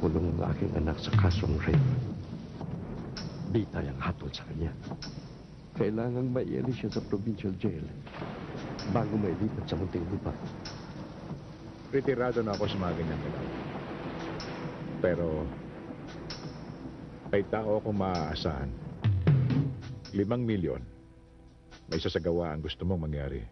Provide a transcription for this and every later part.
ipakulong ang aking anak sa kasong rape. Di tayong hatol sa kanya. Kailangang maialis siya sa provincial jail bago mailipat sa Muntinlupa. Retirado na ako sa mga ganyang galaw. Pero may tao akong maaasahan. 5 milyon. May sasagawa ang gusto mong mangyari.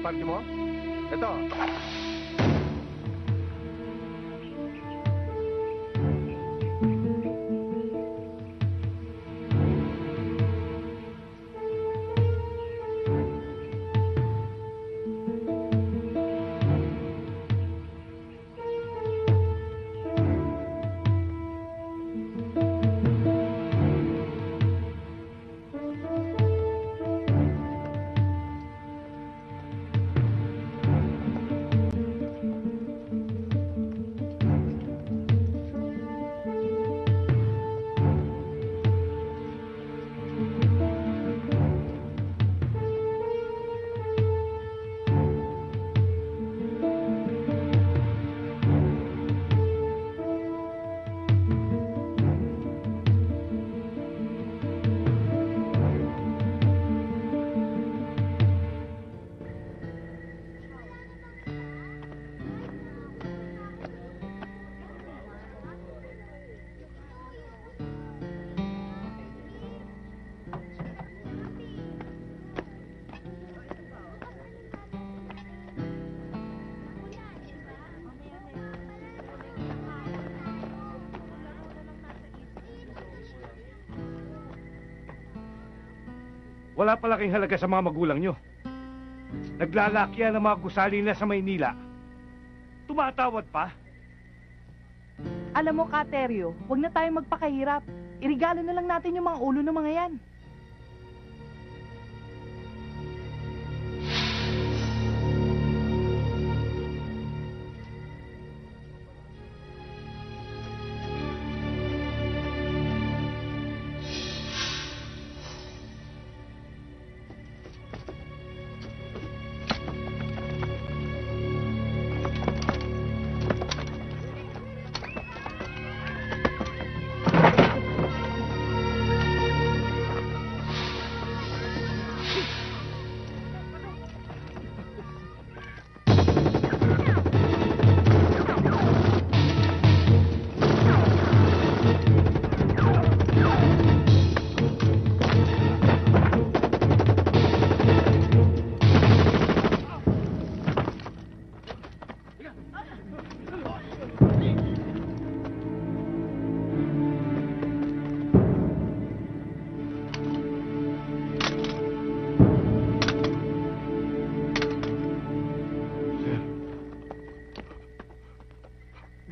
Party mo? Ito. Wala palaking halaga sa mga magulang nyo. Naglalakyan ang mga gusali na sa Maynila. Tumatawad pa. Alam mo, Kateryo, huwag na tayong magpakahirap. Irigalo na lang natin yung mga ulo ng mga yan.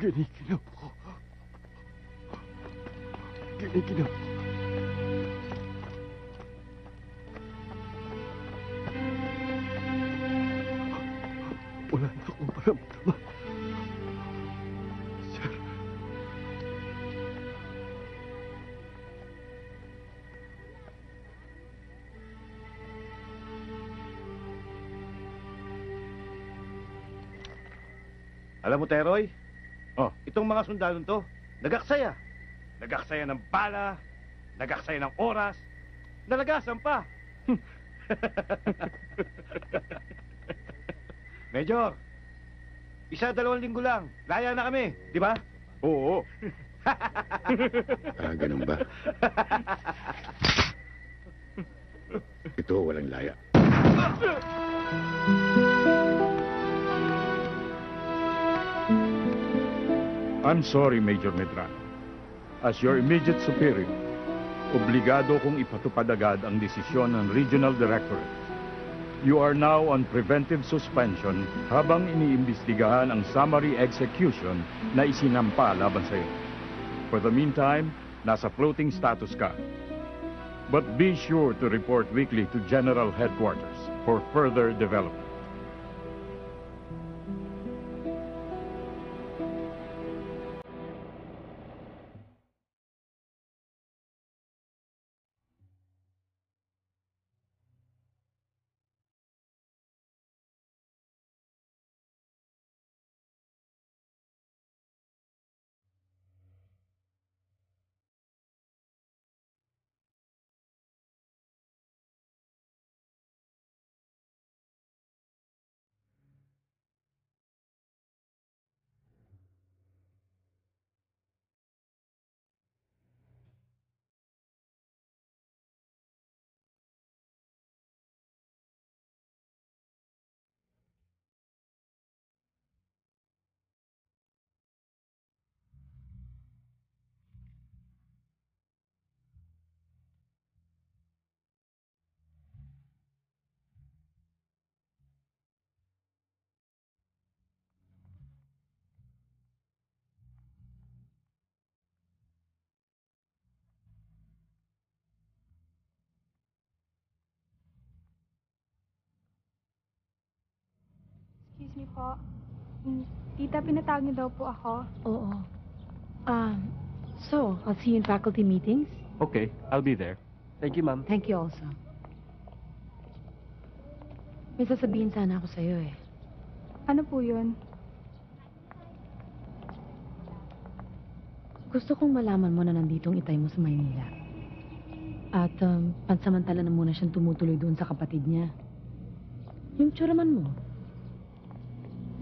Giniginap ko. Giniginap ko. Wala na akong maramdaman. Sir. Alam mo, Teroy, Oh. itong mga sundalong to, nagaksaya. Nagaksaya ng bala, nagaksaya ng oras, nalagasan pa. Major, 1-2 linggo lang, laya na kami, di ba? Oo. Ganun ba? Ito, walang laya. I'm sorry, Major Medrano. As your immediate superior, obligado kong ipatupad agad ang desisyon ng Regional Directorate. You are now on preventive suspension habang iniimbestigahan ang summary execution na isinampa laban sa iyo. For the meantime, nasa floating status ka. But be sure to report weekly to General Headquarters for further development. Excuse me po. Tita, pinatawag niyo daw po ako. Oo. So, I'll see you in faculty meetings. Okay, I'll be there. Thank you, ma'am. Thank you also. May sasabihin sana ako sa'yo eh. Ano po yun? Gusto kong malaman mo na nandito ang itay mo sa Maynila. At pansamantala na muna siyang tumutuloy doon sa kapatid niya. Yung tsuraman mo.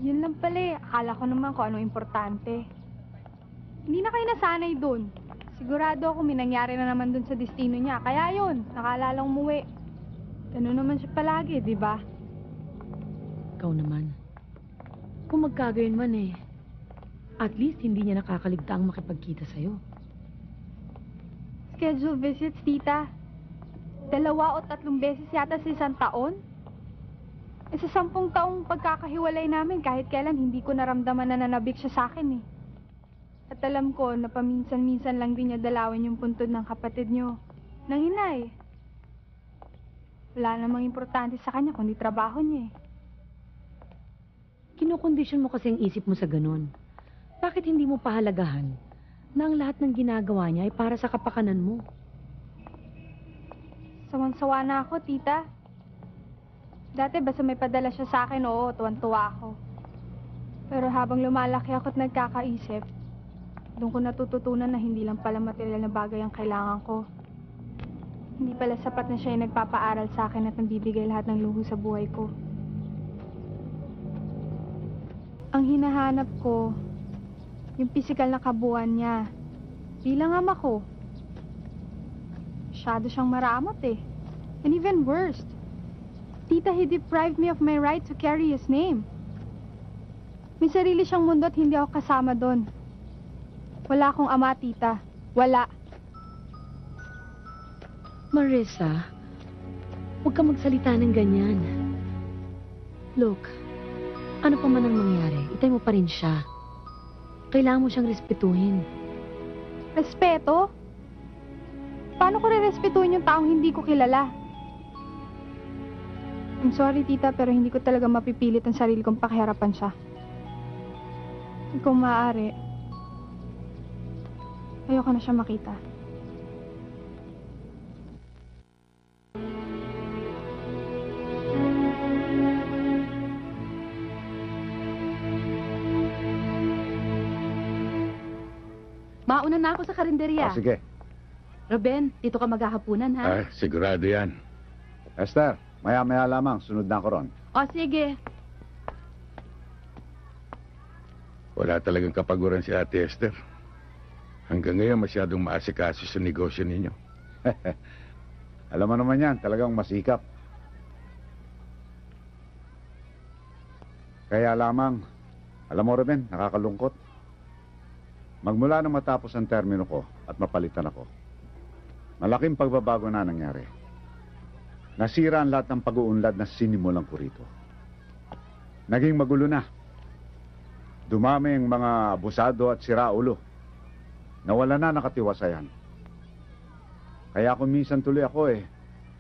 Yun lang pala eh. Akala ko naman kung ano importante. Hindi na kayo nasanay dun. Sigurado ako may nangyari na naman dun sa destino niya. Kaya yun, nakalalang umuwi. Ganun naman siya palagi, di ba? Ikaw naman. Kung magkagayon man eh, at least hindi niya nakakaligtaang makipagkita sa'yo. Schedule visits, tita. 2 o 3 beses yata sa isang taon. Eh sa 10 taong pagkakahiwalay namin, kahit kailan hindi ko naramdaman na nanabik siya sa akin eh. At alam ko na paminsan-minsan lang din niya dalawin yung puntod ng kapatid niyo. Nang inay. Wala namang importante sa kanya kundi trabaho niya eh. Kinokondisyon mo kasi ang isip mo sa ganun. Bakit hindi mo pahalagahan na ang lahat ng ginagawa niya ay para sa kapakanan mo? Sawan-sawa na ako, tita. Dati basta may padala siya sa akin, oo, tuwan-tuwa ako. Pero habang lumalaki ako at nagkakaisip, doon ko natututunan na hindi lang pala material na bagay ang kailangan ko. Hindi pala sapat na siya yung nagpapaaral sa akin at nagbibigay lahat ng luho sa buhay ko. Ang hinahanap ko, yung pisikal na kabuuan niya. Bilang ama ko. Masyado siyang maramot eh. And even worse, tita, he deprived me of my right to carry his name. May sarili siyang mundo at hindi ako kasama doon. Wala akong ama, tita. Wala. Marissa, huwag ka magsalita ng ganyan. Look, ano pa man ang mangyari, itay mo pa rin siya. Kailangan mo siyang respetuhin. Respeto? Paano ko re-respetuhin yung taong hindi ko kilala? I'm sorry, tita, pero hindi ko talaga mapipilit ang sarili kong pakiharapan siya. Kung maaari, ayoko na siya makita. Mauna na ako sa karinderya. Sige. Ruben, dito ka maghahapunan, ha? Sigurado yan. Esther, maya-maya lamang. Sunod na ako ron. O, sige. Wala talagang kapaguran si Ate Esther. Hanggang ngayon masyadong maasikaso sa negosyo ninyo. Alam mo naman yan, talagang masikap. Kaya lamang, alam mo Ruben, nakakalungkot. Magmula nang matapos ang termino ko at mapalitan ako, malaking pagbabago na nangyari. Nasira ang lahat ng pag-uunlad na sinimulan ko rito. Naging magulo na. Dumami ang mga abusado at siraulo. Nawala na nakatiwasayan. Kaya kung minsan tuloy ako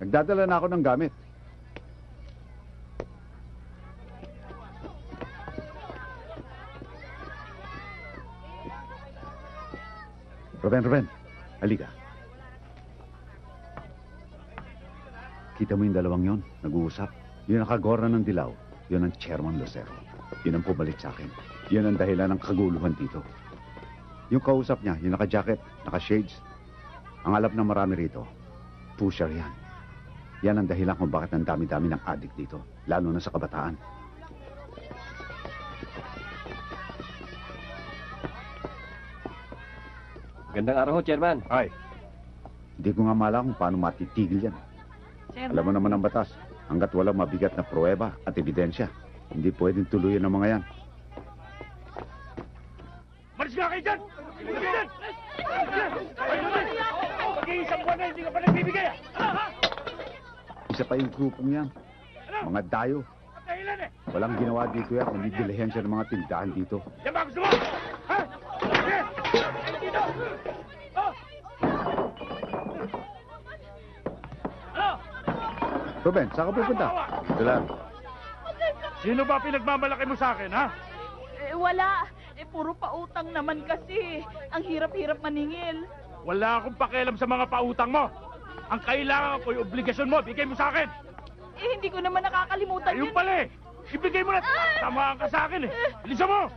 nagdadala na ako ng gamit. Ruben, halika. Kita mo yung dalawang yon, nag-uusap. Yun ang kagorna ng dilaw. Yun ang Chairman Lucero. Yun ang pumalit sa akin. Yun ang dahilan ng kaguluhan dito. Yung kausap niya, yung naka-jacket, naka-shades. Ang alam ng marami rito, pusher yan. Yan ang dahilan kung bakit ang dami-dami ng addict dito. Lalo na sa kabataan. Gandang araw ho, Chairman. Ay, hindi ko nga malam kung paano matitigil yan. Alam mo naman ang batas. Hanggat walang mabigat na pruweba at ebidensya, hindi pwedeng tuluyan ng mga yan. Maris nga kayo dyan! Mag-iisang buwan na hindi ka pa nagbibigay, Isa pa yung grupong yan. Mga dayo. Dahilan Walang ginawa dito yan, kundi dilihensya ng mga tindahan dito. Yan ba gusto mo? Ha? Sige! Dito! Ruben, saan ka pupunta? Dito lang. Sino ba pinagmamalaki mo sa akin, ha? Wala. Puro pautang naman kasi. Ang hirap-hirap maningil. Wala akong pakialam sa mga pautang mo. Ang kailangan ko yung obligasyon mo, bigay mo sa akin. Hindi ko naman nakakalimutan Ayun pala ibigay mo na. Tamaan ka sa akin Bilisan mo!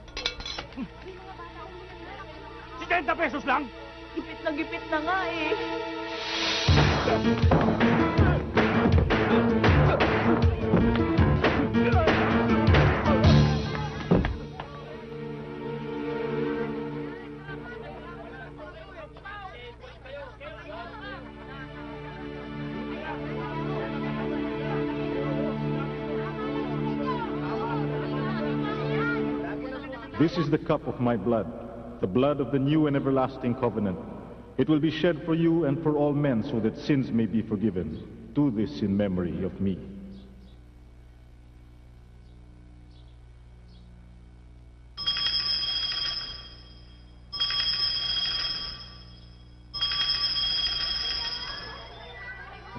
70 pesos lang? Gipit na nga This is the cup of my blood, the blood of the new and everlasting covenant. It will be shed for you and for all men so that sins may be forgiven. Do this in memory of me.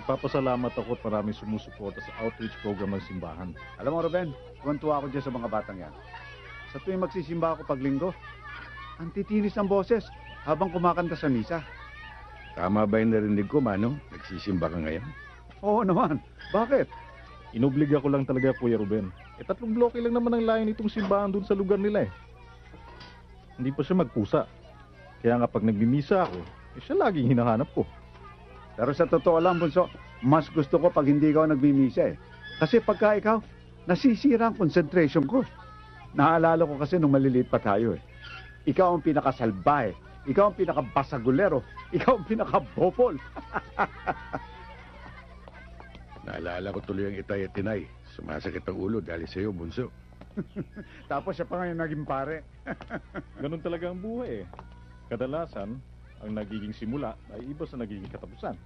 Nagpapasalamat ako at maraming sumusuporta sa outreach program ng simbahan. Alam mo, Ruben, tuwan-tuwa ako dyan sa mga batang yan. Sa tuwing magsisimba ako pag linggo, ang titinis ng boses habang kumakanta sa misa. Tama ba yung narinig ko, Mano? Nagsisimba ka ngayon? Oo naman. Bakit? Inobliga ko lang talaga, Kuya Ruben. 3 bloke lang naman ang layo nitong simbahan doon sa lugar nila Hindi pa siya magpusa. Kaya nga pag nagmimisa ako, siya laging hinahanap ko. Pero sa totoo lang, Bunso, mas gusto ko pag hindi ka nagmimisa Kasi pagka ikaw, nasisira ang concentration ko. Naalala ko kasi nung maliliit pa tayo Ikaw ang pinakasalbahe. Ikaw ang pinakabasagulero. Ikaw ang pinakabopol. Naalala ko tuloy ang itay at tinay. Sumasakit ang ulo dahil sa iyo, Bunso. Tapos siya pa ngayon naging pare. Ganun talaga ang buhay Kadalasan, ang nagiging simula ay iba sa nagiging katapusan.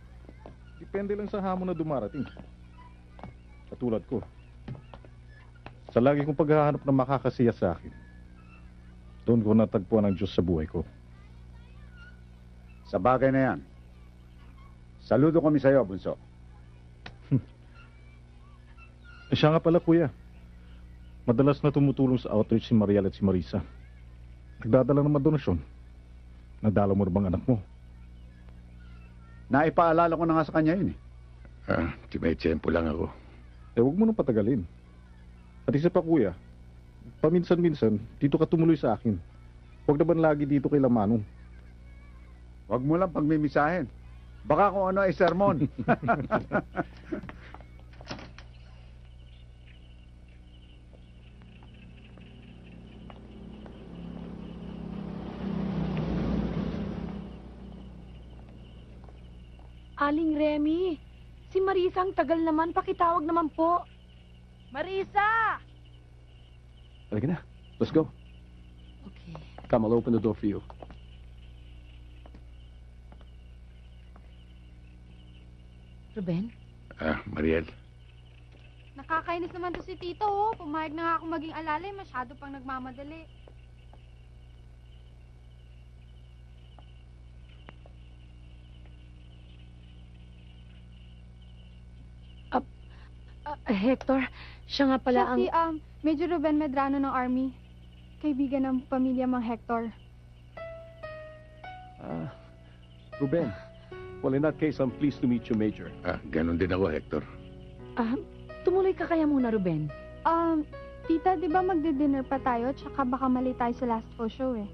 Depende lang sa hamon na dumarating. Katulad ko. Sa lagi kong paghahanap ng makakasiya sa akin. Doon ko natagpuan ang Diyos sa buhay ko. Sa bagay na yan, saludo kami sa iyo, Bunso. Siya nga pala, kuya. Madalas na tumutulong sa outreach si Mariel at si Marisa. Nagdadala ng mga donasyon. Nadala mo na bang anak mo? Naipaalala ko na nga sa kanya yun eh. May tiyempo lang ako. Huwag mo nang patagalin. At isa pa, kuya, paminsan-minsan, dito ka tumuloy sa akin. Huwag naman lagi dito kay Lamanong. Huwag mo lang pagmimisahin. Baka kung ano ay sermon. Aling Remy, si Marisa ang tagal naman. Pakitawag naman po. Marisa! Halika na. Let's go. Okay. Come, I'll open the door for you. Ruben? Mariel. Nakakainis naman to si Tito, oh. Pumayag na nga ako maging alalay, masyado pang nagmamadali. Hector, siya nga pala Siya si, Major Ruben Medrano ng Army. Kaibigan ng pamilya Mang Hector. Ruben. Well, in that case, I'm pleased to meet you, Major. Ganon din ako, Hector. Tumuloy ka kaya muna, Ruben. Tita, di ba magdi-dinner pa tayo? Tsaka baka mali tayo sa last full show eh.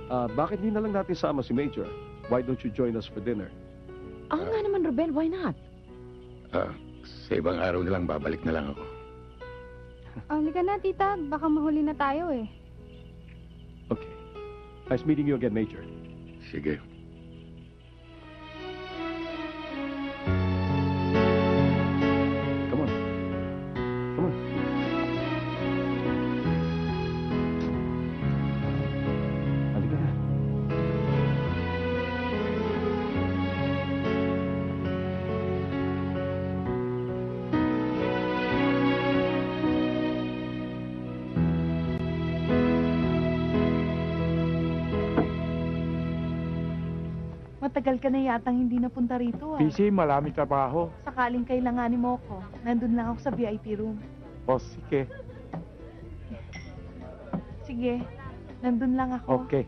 Bakit di na lang natin sama si Major? Why don't you join us for dinner? Nga naman, Ruben, why not? Sa ibang araw na lang, babalik na lang ako. Halika na, tita. Baka mahuli na tayo eh. Okay. Nice meeting you again, Major. Sige. Come on. Come on. Halika na. Matagal ka na yatang hindi napunta rito, ah. PC, maraming trabaho. Sakaling kailanganin mo ako, nandun lang ako sa VIP room. O, sige. Sige, nandun lang ako. Okay.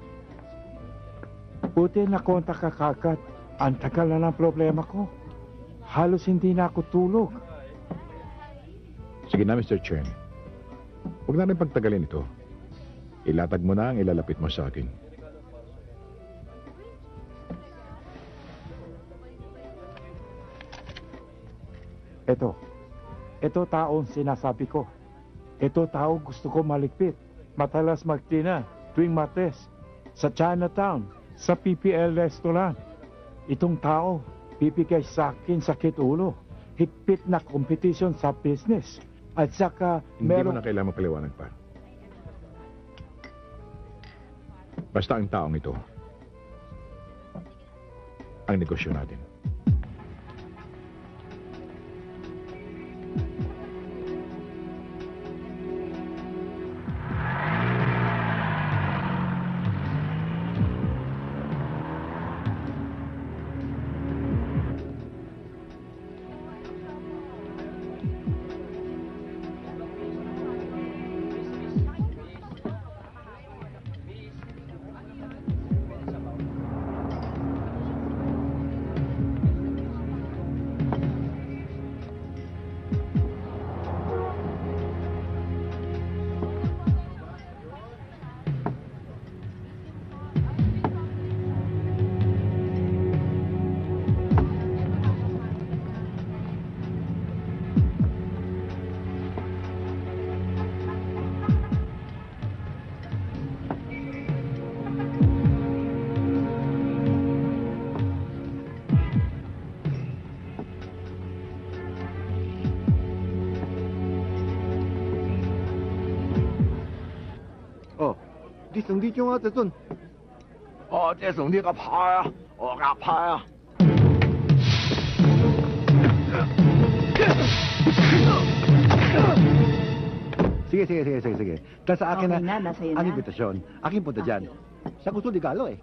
Buti nakontak ka kagad. Ang tagal na ng problema ko. Halos hindi na ako tulog. Sige na, Mr. Chen. Huwag na rin pagtagalin ito. Ilatag mo na ang ilalapit mo sa akin. Ito taong sinasabi ko. Ito tao gusto ko maligpit. Matalas magtina tuwing Martes sa Chinatown, sa PPL restaurant. Itong tao, bibigay sa akin sakit ulo. Higpit na competition sa business. At saka Hindi mo na kailangan paliwanag pa. Basta ang taong ito, ang negosyo natin.啲送啲鐘啊，就信。哦，即係送啲個牌啊，我夾牌啊。Sige, Sige. Dahil sa akin Okay na, nasa iyo ang na. imbitasyon. Aking punta dyan. Sa gusto ligalo eh.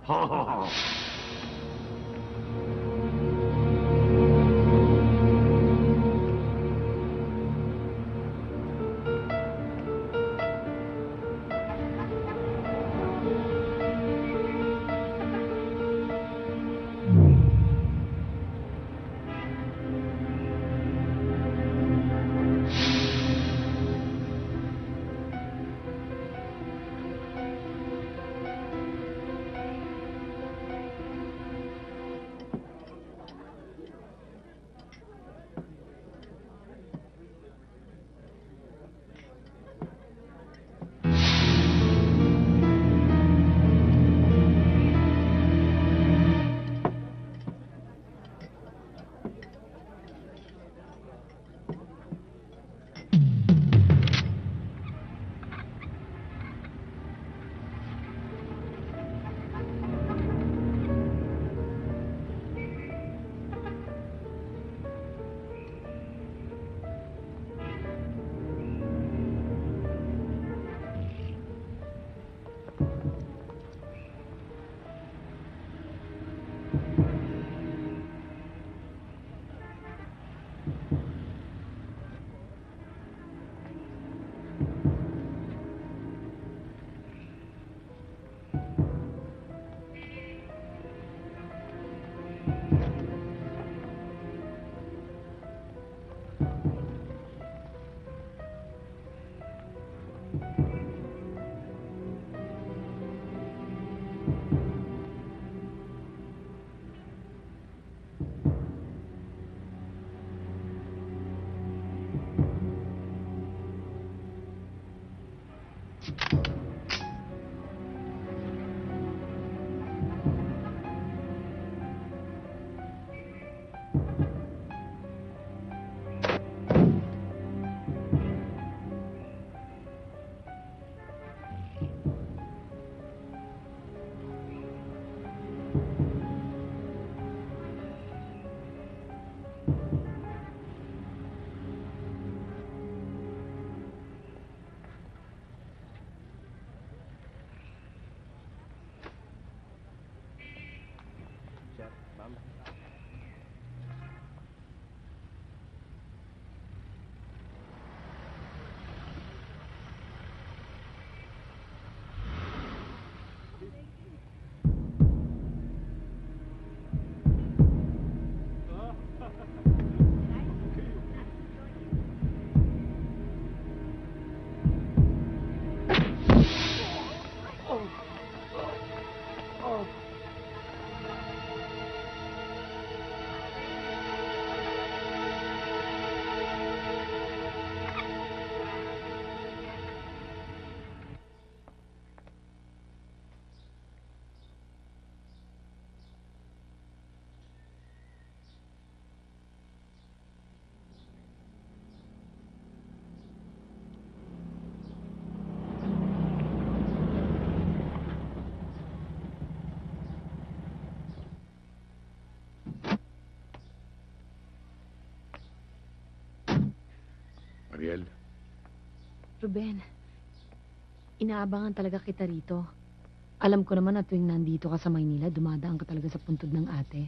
Mariel, Ruben, inaabangan talaga kita rito. Alam ko naman na tuwing nandito ka sa Maynila, dumadaan ka talaga sa puntod ng ate.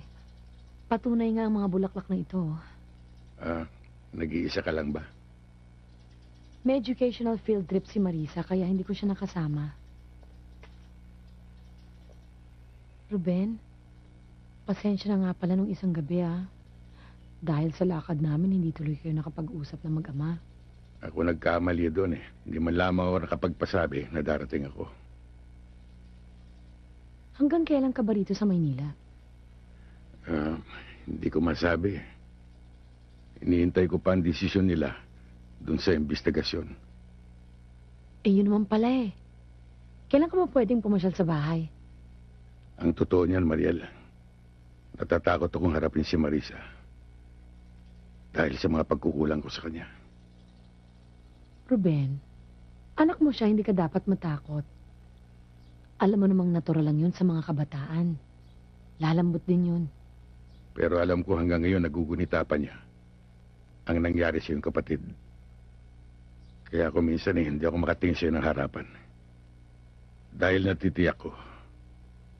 Patunay nga ang mga bulaklak na ito. nag-iisa ka lang ba? May educational field trip si Marisa, kaya hindi ko siya nakasama. Ruben, pasensya na nga pala nung isang gabi Dahil sa lakad namin, hindi tuloy kayo nakapag-usap na mag-ama. Ako nagkamali doon eh. Hindi man lamang ako nakapagpasabi na darating ako. Hanggang kailan ka ba rito sa Maynila? Hindi ko masabi. Iniintay ko pa ang desisyon nila doon sa investigasyon. Yun naman pala Kailan ka ba pwedeng pumasyal sa bahay? Ang totoo niyan, Mariel, natatakot akong harapin si Marisa dahil sa mga pagkukulang ko sa kanya. Ruben, anak mo siya, hindi ka dapat matakot. Alam mo namang natural lang yun sa mga kabataan. Lalambot din yun. Pero alam ko hanggang ngayon nagugunita pa niya ang nangyari sa iyong kapatid. Kaya ako minsan hindi ako makatingin sa'yo ng harapan. Dahil natitiyak ko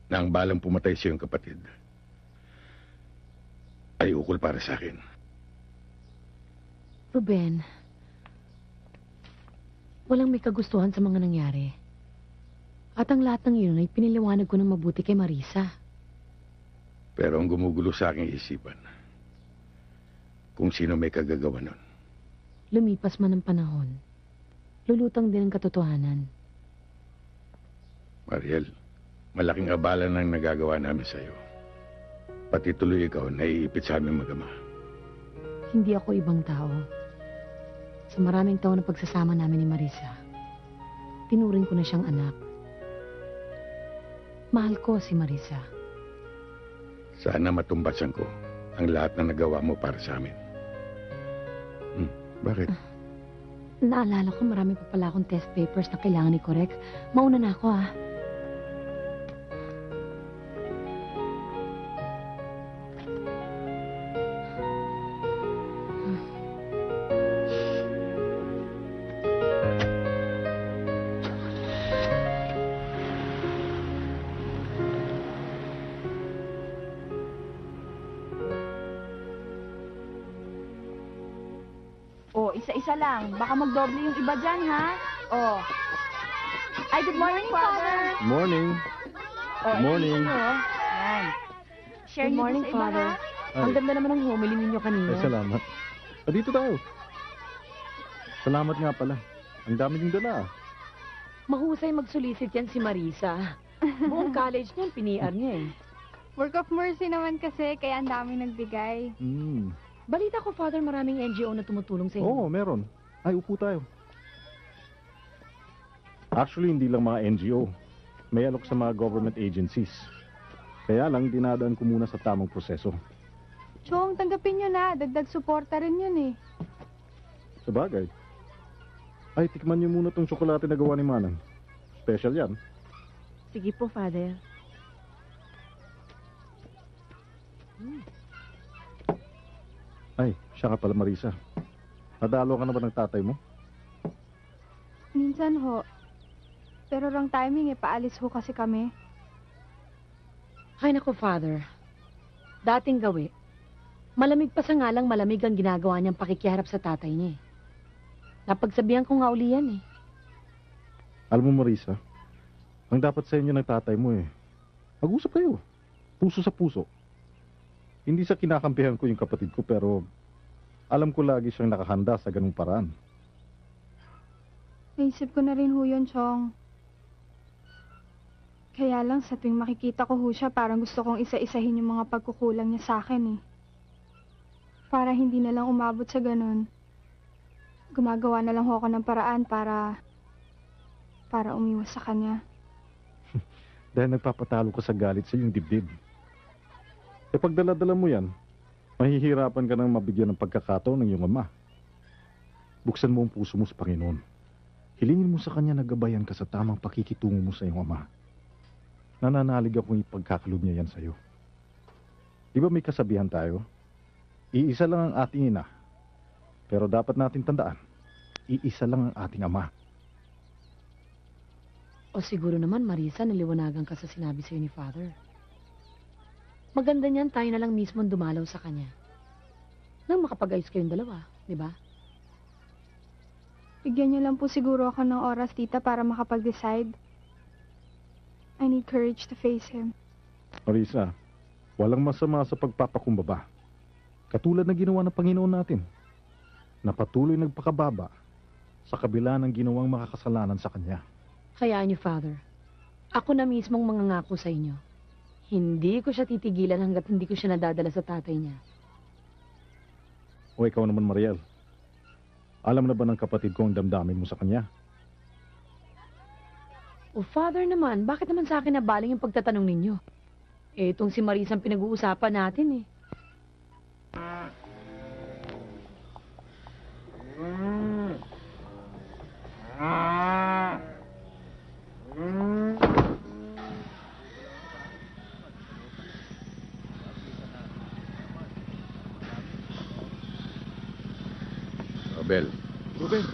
na ang balang pumatay sa iyong kapatid ay ukol para sa akin. Ruben, walang may kagustuhan sa mga nangyari. At ang lahat ng iyon ay piniliwanag ko ng mabuti kay Marisa. Pero ang gumugulo sa aking isipan, kung sino may kagagawa nun. Lumipas man ang panahon, lulutang din ang katotohanan. Mariel, malaking abala nang nagagawa namin sa iyo. Pati tuloy ikaw naiipit sa aming mag-ama. Hindi ako ibang tao. Sa maraming taon na pagsasama namin ni Marisa, tinuring ko na siyang anak. Mahal ko si Marisa. Sana matumbasan ko ang lahat na nagawa mo para sa amin. Bakit? Naalala ko marami pa pala akong test papers na kailangan i-correct. Mauna na ako, ah. Oh, isa-isa lang. Baka magdoble yung iba dyan, ha? Oh. Ay, good morning, Father. Morning. Oh, Morning. Yan. Share Good niyo morning, sa iba, Father. ha? Ang ganda naman ng homily ninyo kanina. Salamat. Dito tayo. Salamat nga pala. Ang dami niyong dala. Mahusay mag-solicit yan si Marisa. Buong college niyan, piniar niya eh. Work of mercy naman kasi, kaya ang dami nagbigay. Balita ko, Father, maraming NGO na tumutulong sa inyo. Oo, meron. Ay, upo tayo. Actually, hindi lang mga NGO. May alok sa mga government agencies. Kaya lang, dinadaan ko muna sa tamang proseso. Chong, tanggapin nyo na. Dagdag suporta rin yun eh. Sa bagay. Ay, tikman niyo muna tong tsokolate na gawa ni Manang. Special yan. Sige po, Father. Ay, siya ka pala, Marisa. Nadalo ka na ba ng tatay mo? Minsan ho. Pero wrong timing eh. Paalis ho kasi kami. Ay nako, Father. Dating gawi. Malamig pa sa ngalang malamig ang ginagawa niyang pakikiharap sa tatay niya eh. Napagsabihan ko nga uli yan eh. Alam mo, Marisa, ang dapat sa inyo ng tatay mo eh, mag-usap kayo. Puso sa puso. Hindi sa kinakampihan ko yung kapatid ko, pero alam ko lagi siyang nakahanda sa ganung paraan. Naisip ko na rin ho yun, Chong. Kaya lang sa tuwing makikita ko ho siya, parang gusto kong isa-isahin yung mga pagkukulang niya sa akin eh. Para hindi na lang umabot sa ganun. Gumagawa na lang ho ako ng paraan para umiwas sa kanya. Dahil nagpapatalo ka sa galit sa iyong dibdib. E pag dala-dala mo yan, mahihirapan ka nang mabigyan ng pagkakataon ng iyong ama. Buksan mo ang puso mo sa Panginoon. Hilingin mo sa Kanya na gabayan ka sa tamang pakikitungo mo sa iyong ama. Nananalig akong ipagkakalob niya yan sa iyo. Di ba may kasabihan tayo? Iisa lang ang ating ina. Pero dapat natin tandaan, iisa lang ang ating ama. O siguro naman, Marisa, naliwanagan ka sa sinabi sa'yo ni Father. Maganda niyan, tayo na lang mismo dumalaw sa kanya. Nang makapag-ayos kayong dalawa, di ba? Bigyan niyo lang po siguro ako ng oras, tita, para makapag-decide. I need courage to face him. Marisa, walang masama sa pagpapakumbaba. Katulad na ginawa ng Panginoon natin, na patuloy nagpakababa sa kabila ng ginawang makakasalanan sa Kanya. Hayaan niyo, Father. Ako na mismong mangangako sa inyo. Hindi ko siya titigilan hanggat hindi ko siya nadadala sa tatay niya. O ikaw naman, Mariel. Alam na ba ng kapatid ko ang damdamin mo sa kanya? O Father naman, bakit naman sa akin nabaling yung pagtatanong ninyo? Eh, itong si Marisa ang pinag-uusapan natin eh. Abel, Ruben,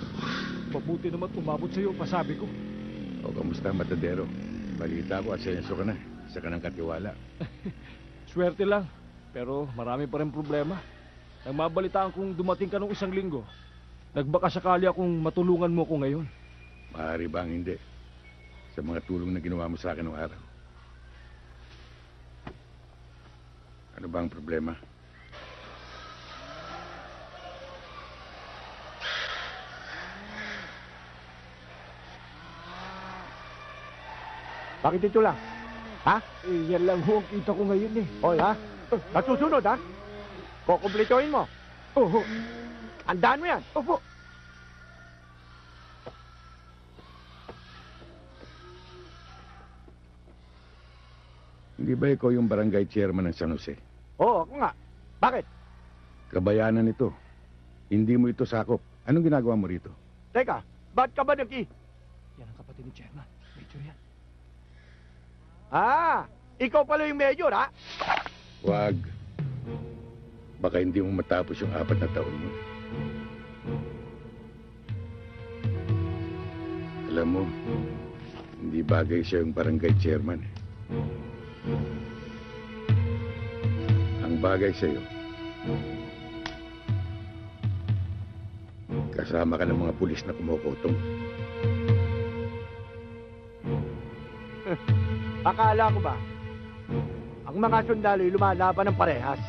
Mabuti naman umabot sa'yo, pasabi ko. O, kamusta, Matadero? Balita ko, asenso ka na. Isa ka ng katiwala. Swerte lang, pero marami pa rin problema. Nang mabalitaan kong dumating ka nung 1 linggo, nagbaka sakali akong matulungan mo ko ngayon. Maaari ba ang hindi? Sa mga tulong na ginawa mo sa akin noong araw. Ano ba ang problema? Bakit ito lang? Ha? Yan lang ho ang kita ko ngayon eh. Hoy, ha? At susunod, ha? Kukumplitohin mo. Oho. Andaan mo yan. Opo. Hindi ba ikaw yung barangay chairman ng San Jose? Oo, ako nga. Bakit? Kabayanan ito. Hindi mo ito sakop. Anong ginagawa mo rito? Teka, ba't ka ba Yan ang kapatid ni Chairman. Major yan. Ikaw pala yung mayor, ha? Wag. Baka hindi mo matapos yung 4 na taon mo. Alam mo, hindi bagay siya yung barangay chairman. Ang bagay sa'yo, kasama ka ng mga pulis na kumukutong. Akala ko ba, ang mga sundalo'y lumalaban ng parehas?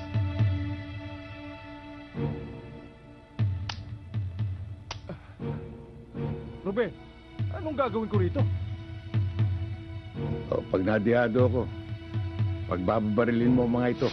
Ruben, anong gagawin ko rito? O, pag nadihado ako, pagbabarilin mo ang mga ito.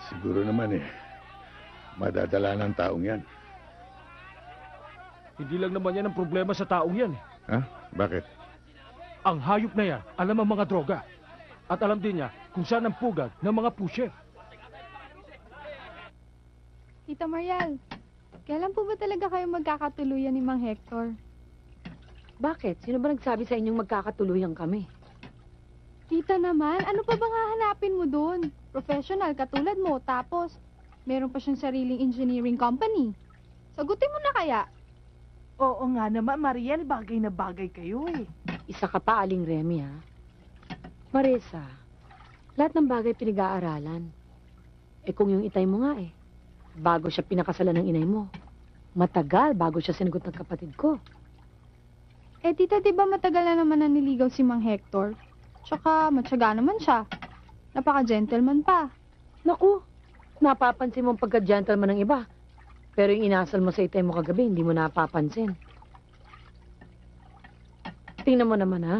Siguro naman madadala ng taong yan. Hindi lang naman yan ang problema sa taong yan eh. Ha? Bakit? Ang hayop na yan, alam ang mga droga. At alam din niya kung saan ang pugad ng mga pusher. Tita Marial, kailan po ba talaga kayo magkakatuluyan ni Mang Hector? Bakit? Sino ba nagsabi sa inyong magkakatuluyan kami? Tita naman, ano pa bang hahanapin mo doon? Professional katulad mo, tapos meron pa siyang sariling engineering company. Sagutin mo na kaya? Oo nga naman, Mariel, bagay na bagay kayo eh. Isa ka pa, Aling Remy, ha? Marisa, lahat ng bagay pinag-aaralan. Kung yung itay mo nga bago siya pinakasalan ng inay mo. Matagal bago siya sinagot ng kapatid ko. Tita, di ba matagal na naman naniligaw si Mang Hector? Tsaka, matyaga naman siya. Napaka-gentleman pa. Naku, napapansin mo ang pagka-gentleman ng iba. Pero yung inasal mo sa itay mo kagabi, hindi mo napapansin. Tingnan mo naman, ha?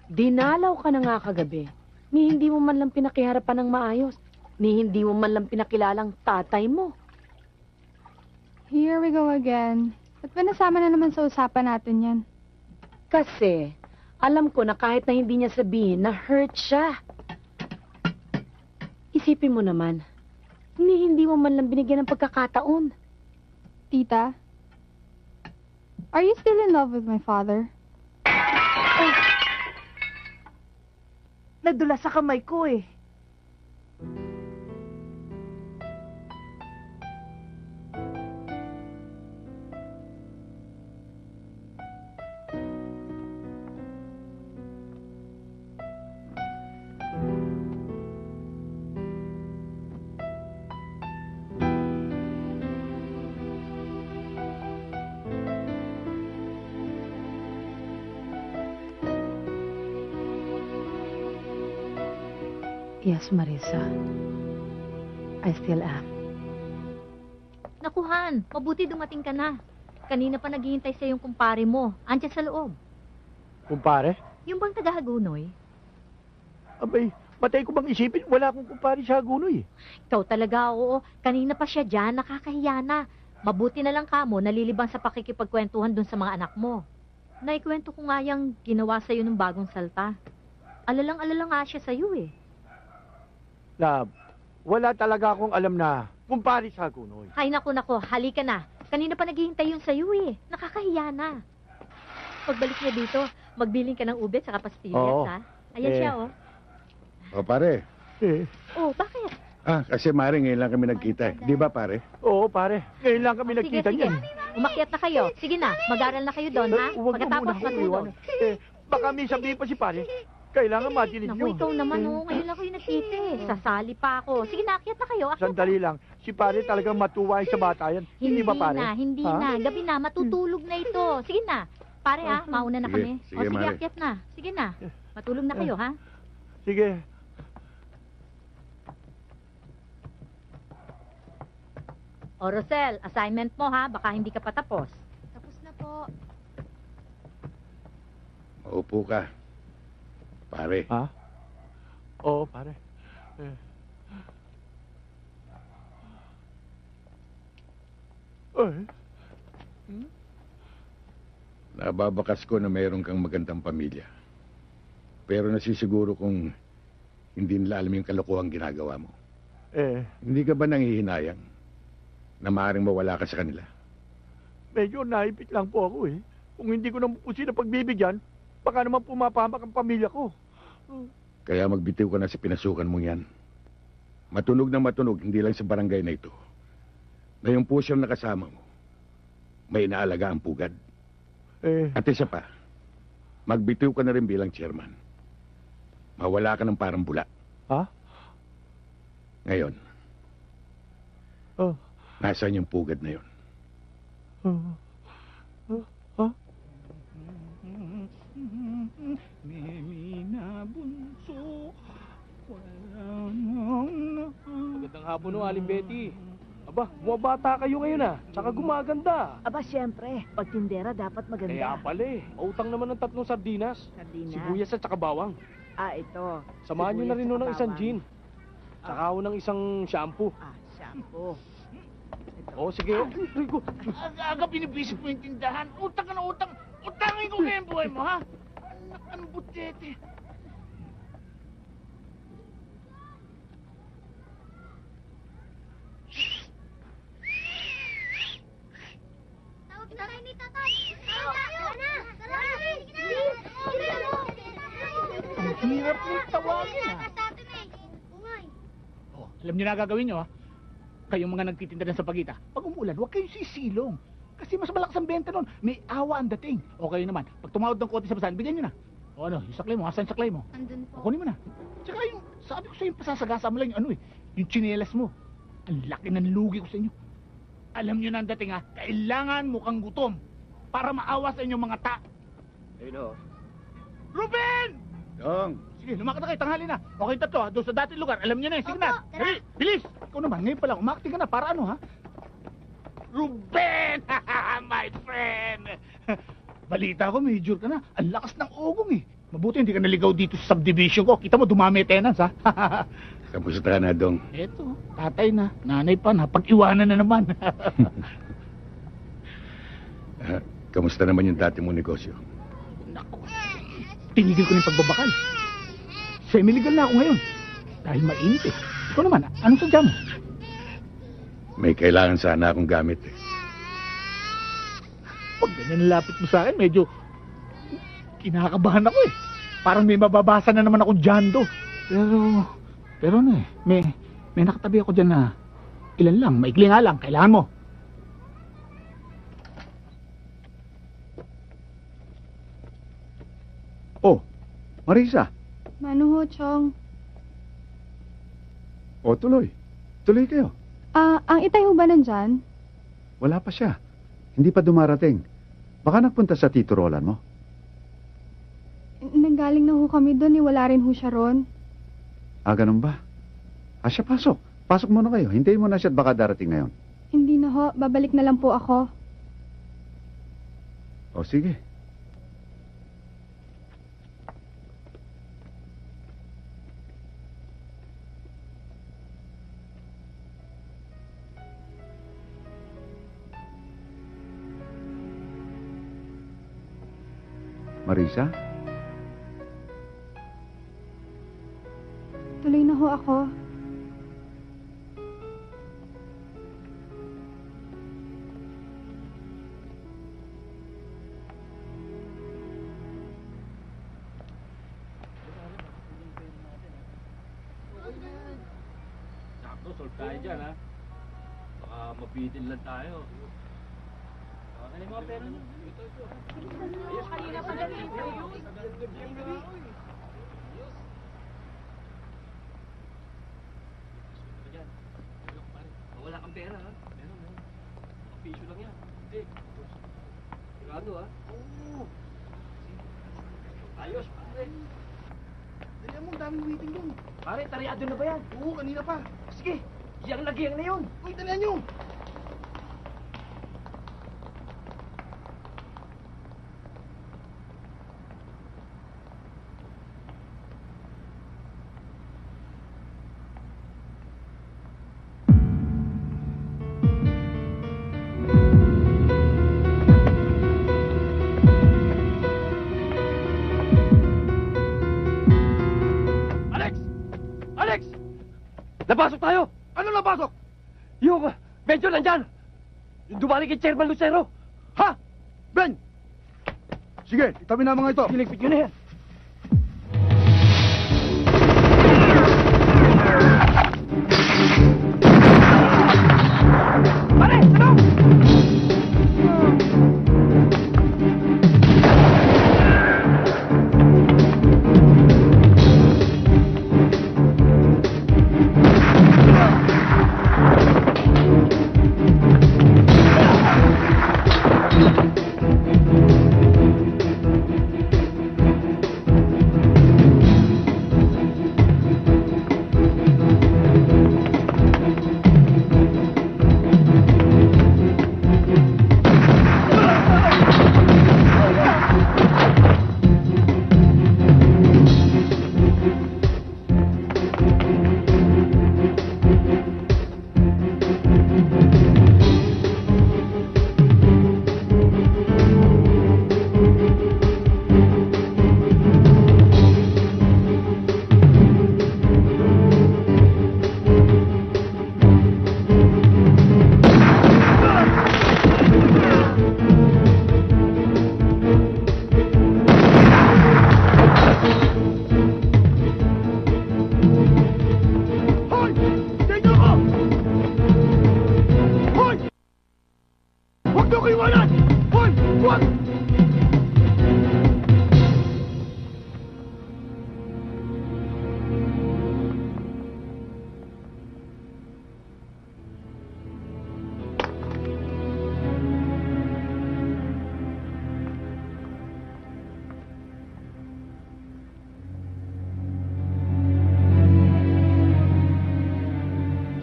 Dinalaw ka na nga kagabi. Ni hindi mo man lang pinakiharapan ng maayos. Ni hindi mo man lang pinakilalang tatay mo. Here we go again. Ba't ba nasama na naman sa usapan natin yan? Kasi, alam ko na kahit na hindi niya sabihin na hurt siya. Isipin mo naman, hindi mo man lang binigyan ng pagkakataon. Tita, are you still in love with my father? Nadula sa kamay ko eh. Yes, Marisa. I still am. Nakuhan, mabuti dumating ka na. Kanina pa naghihintay sa yung kumpare mo. Andiyan sa loob. Kumpare? Yung bang taga-Hagunoy? Abay, matay ko bang isipin? Wala akong kumpare sa Hagunoy. Ikaw talaga, oo. Kanina pa siya dyan, nakakahiya na. Mabuti na lang kamo, nalilibang sa pakikipagkwentuhan dun sa mga anak mo. Naikwento ko nga yung ginawa sa'yo ng bagong salta. Alalang-alala nga siya sa'yo eh. Love, wala talaga akong alam na kumpare sa Hagunoy. Hay nako, halika na. Kanina pa naghihintay yun sa'yo eh. Nakakahiya na. Pagbalik niya dito, magbiling ka ng ube at pastillas, Oo. ha? Ayan siya, oh. O pare. Oh, bakit? Kasi Mare, ngayon lang kami nagkita eh. Di ba pare? Oo, pare. Ngayon lang kami nagkita Sige. niyan. Umakyat na kayo. Sige na, mag-aral na kayo doon, ha? Huwag mo Pagkatapos muna akong matulog. iwanan. Baka may sabihin pa si pare. Kailangan matinig Naku, nyo. ikaw naman, oh. Ngayon lang kayo nagkita eh. Sasali pa ako. Sige na, akyat na kayo. Akyat. Sandali lang. Si pare talagang matuway sa bata yan. Hindi ba pare? Hindi Ha? na. Gabi na, matutulog na ito. Sige na. Pare, ha? Mauna na Sige, kami. sige, Sige, Mare. akyat na. Sige na. Matulog na kayo, ha? Sige. O, Rosel, assignment mo, ha? Baka hindi ka pa tapos. Tapos na po. Maupo ka. Pare. Ha? Oo, pare. Nababakas ko na mayroon kang magandang pamilya. Pero nasisiguro kong hindi nila alam yung kalokohang ginagawa mo. Hindi ka ba nanghihinayang na maaaring mawala ka sa kanila? Medyo naipit lang po ako eh. Kung hindi ko naman po sila pagbibigyan, baka naman pumapamak ang pamilya ko. Kaya magbitiw ka na sa pinasukan mong yan. Matunog na matunog, hindi lang sa barangay na ito. Na yung pusyong nakasama mo, may inaalaga ang pugad. At isa pa, magbitiw ka na rin bilang chairman. Mawala ka ng parang bula. Ha? Ngayon, nasaan yung pugad na yun? Memina bunso, magandang hapon no, Aling Betty. Aba, bumabata kayo ngayon ah. Tsaka gumaganda. Aba, siyempre, pag tindera dapat maganda. Kaya pala eh. Mautang naman ng 3 sardinas. Sardinas? Sibuyas at tsaka bawang. Ito. Samahan nyo na rin sibuyas nun ng at isang bawang. gin. Tsaka ako ng isang shampoo. Shampoo. Oo, sige. Rico. Aga binibisip mo yung tindahan. Utang ka na utang. Utangin ko kayo ang buhay mo, ha? Anak ka ng butete. Tawag na kayo ni tatay. Tara na. Ang hirap mong tawagin, ha? Oh, alam niyo na gagawin niyo, ha? Kayong mga nagtitinda sa pagita, pag umulan, huwag kayong sisilong. Kasi mas malakas ang benta nun. May awa ang dating. O kayo naman, pag tumawad ng kote sa basahan, bigyan nyo na. O ano, yung saklay mo, asan yung saklay mo? Andun po. Kunin mo na. Tsaka yung, sabi ko sa yung pasasagasa mo lang yung ano eh, yung tsinelas mo. Ang laki ng lugi ko sa inyo. Alam nyo na ang dating, ha? Kailangan mukhang gutom para maawa sa inyong mga ta. Ayun o. Ruben! Dong! Sige, lumakad na kayo, tanghali na. Okay, tatlo, ha? Doon sa dating lugar. Alam nyo na eh, sige na. Dali, bilis! Ikaw naman, ngayon pa lang, umakting ka na, para ano, ha? Ruben! My friend! Balita ko, major ka na. Ang lakas ng ugong eh. Mabuti hindi ka naligaw dito sa subdivision ko. Kita mo, dumami tenants, ha? Kamusta ka na, Dong? Eto, tatay na, nanay pa na, pag-iwanan na naman. Kamusta naman yung dati mong negosyo? Naku, tinigil ko na yung pagbabakal. Semi-legal na ako ngayon. Dahil mainit eh. Ikaw naman, anong sadya mo? May kailangan sana akong gamit eh. Pag ganyan nalapit mo sa akin, medyo kinakabahan ako eh. Parang may mababasa na naman akong jando. Pero ano eh, may nakatabi ako dyan na ilan lang, maikli nga lang, kailangan mo. Oh, Marisa. Manu ho, Chong. O, tuloy. Tuloy kayo. Ang itay ho ba nandyan? Wala pa siya. Hindi pa dumarating. Baka nagpunta sa Tito Roland mo. Nanggaling na ho kami doon, wala rin ho siya ron. Ah, ganun ba? Siya, pasok. Pasok muna kayo. Hintayin mo na siya at baka darating ngayon. Hindi na ho, babalik na lang po ako. O, sige. Marisa? Tuloy na ho ako. Sakto, solve tayo dyan, ha? Baka mabitin lang tayo. Ano yung mga pera niyo? Ayos, kanina pa lang ito. Wala kang pera, ha? Meron. Mga piso lang yan. Hindi. Sigurado, ha? Oo. Ayos, pare. Dali mo, daming waiting doon. Pare, tariado na ba yan? Oo, kanina pa. Sige, yang lagyan na yun. Uy, dalihan nyo. Napasok tayo! Ano napasok? Yung medyo nandyan! Yung dumali kay Chairman Lucero! Ha? Ben! Sige, itabi na mga ito. Siligpit nyo na yan! Pare! Ano?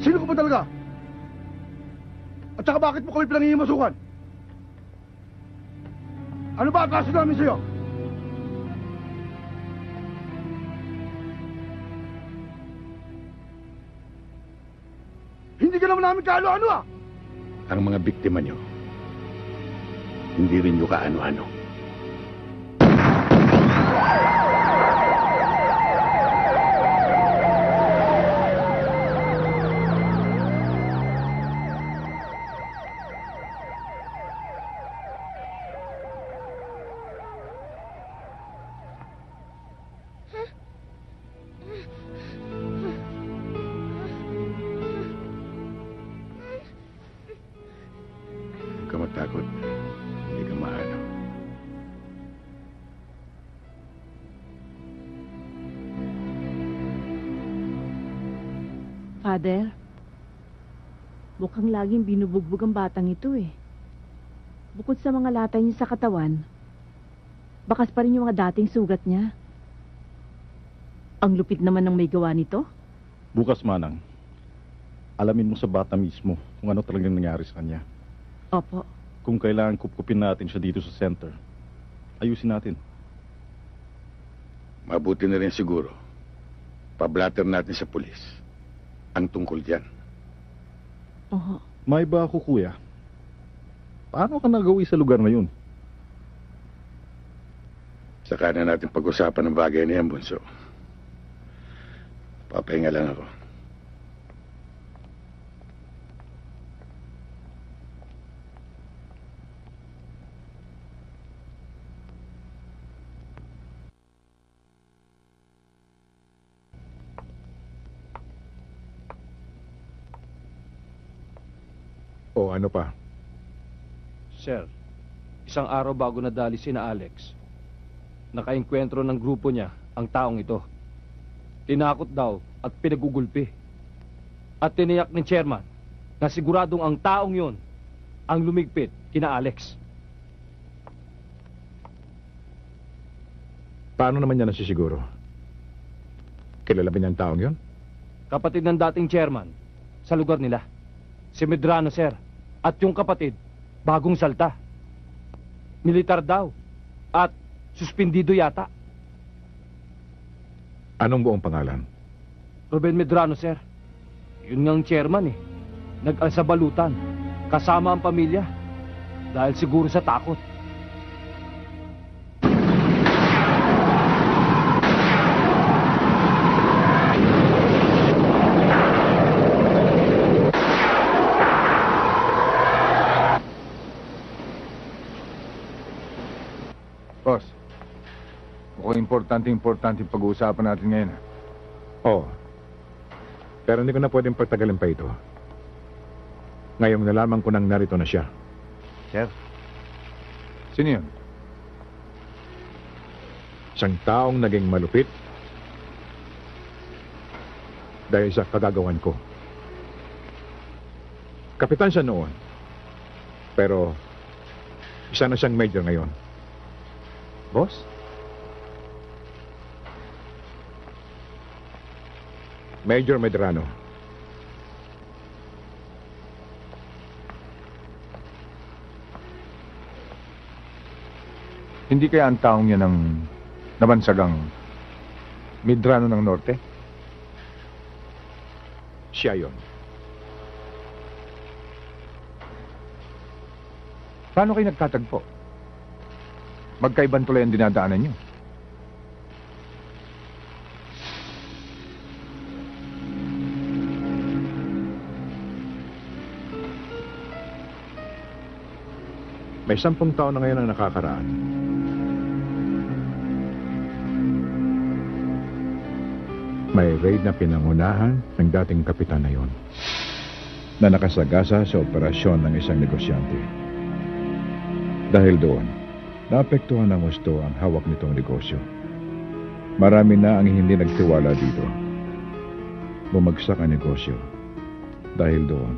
Sino ka ba talaga? At saka bakit mo kami pinangingimasukan? Ano ba ang kaso namin sa'yo? Hindi ka naman namin kaano-ano ah! Ang mga biktima nyo, hindi rin nyo kaano-ano. Huwag ka matakot. Hindi ka maano. Father, mukhang laging binubugbog ang batang ito eh. Bukod sa mga latay niya sa katawan, bakas pa rin yung mga dating sugat niya. Ang lupit naman ng may gawa nito. Bukas, Manang. Alamin mo sa bata mismo kung ano talagang nangyari sa kanya. Opo. Kung kailangan kupkupin natin siya dito sa center, ayusin natin. Mabuti na rin siguro. Pablatter natin sa pulis. Ang tungkol dyan. Oho. May ba ako, kuya? Paano ka nagawi sa lugar na yun? Saka na natin pag-usapan ng bagay na yan, Bunso. Papahinga lang ako. O ano pa? Sir, isang araw bago nadali sina Alex, nakaengkwentro ng grupo niya ang taong ito. Tinakot daw at pinagugulpi. At tiniyak ng chairman na siguradong ang taong yon ang lumigpit kina Alex. Paano naman niya nasisiguro? Kilala ba niya ang taong yon? Kapatid ng dating chairman sa lugar nila. Si Medrano, sir. At yung kapatid, bagong salta. Militar daw. At suspindido yata. Anong buong pangalan? Ruben Medrano, sir. Yun ngang chairman eh. Nag-alsabalutan. Kasama ang pamilya. Dahil siguro sa takot. Boss, mukhang importante pag-uusapan natin ngayon. Oo. Pero hindi ko na pwedeng pagtagalin pa ito. Ngayong nalaman ko nang narito na siya. Sir? Sino yun? Isang taong naging malupit dahil sa kagagawan ko. Kapitan siya noon. Pero isa na siyang major ngayon. Boss? Major Medrano. Hindi kaya ang taong yan ang nabansagang Medrano ng Norte? Siya yon. Paano kayo nagtatagpo? Magkaibang tulay ang dinadaanan niyo. May 10 taon na ngayon ang nakakaraan. May raid na pinangunahan ng dating kapitan na yon na nakasagasa sa operasyon ng isang negosyante. Dahil doon, naapektuhan ng gusto ang hawak nitong negosyo. Marami na ang hindi nagtiwala dito. Bumagsak ang negosyo. Dahil doon,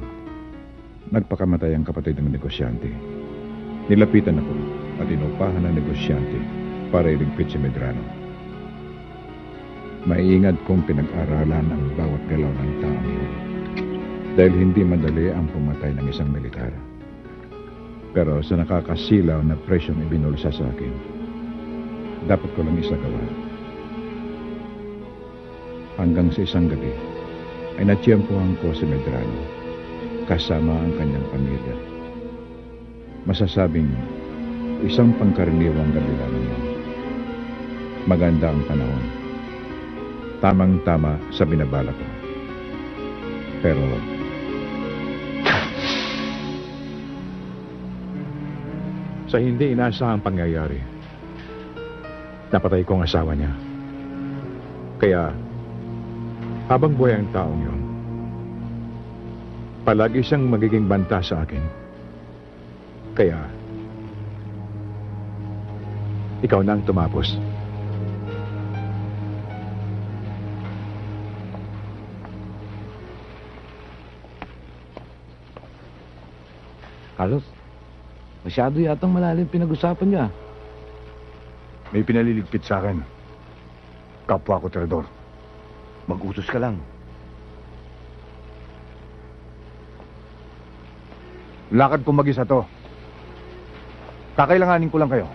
nagpakamatay ang kapatid ng negosyante. Nilapitan ako at inupahan ng negosyante para iligpit si Medrano. Maiingat kong pinag-aralan ang bawat galaw ng taong yun. Dahil hindi madali ang pumatay ng isang militar. Pero sa nakakasilaw na presyong ibinulsa sa akin, dapat ko lang isagawa. Hanggang sa isang gabi, ay natiyempohan ko si Medrano kasama ang kanyang pamilya. Masasabing isang pangkaraniwang gabi lang yun. Maganda ang panahon. Tamang-tama sa binabala ko. Pero sa hindi inaasahang pangyayari, napatay ko ang asawa niya. Kaya, habang buhay ang taong yun, palagi siyang magiging banta sa akin. Kaya, ikaw na ang tumapos. Carlos, masyado yatang malalim pinag-usapan niya. May pinaliligpit sa akin. Kapwa ko, Teodor. Mag-utos ka lang. Lakad ko mag-isa to. Kakailanganin ko lang kayo.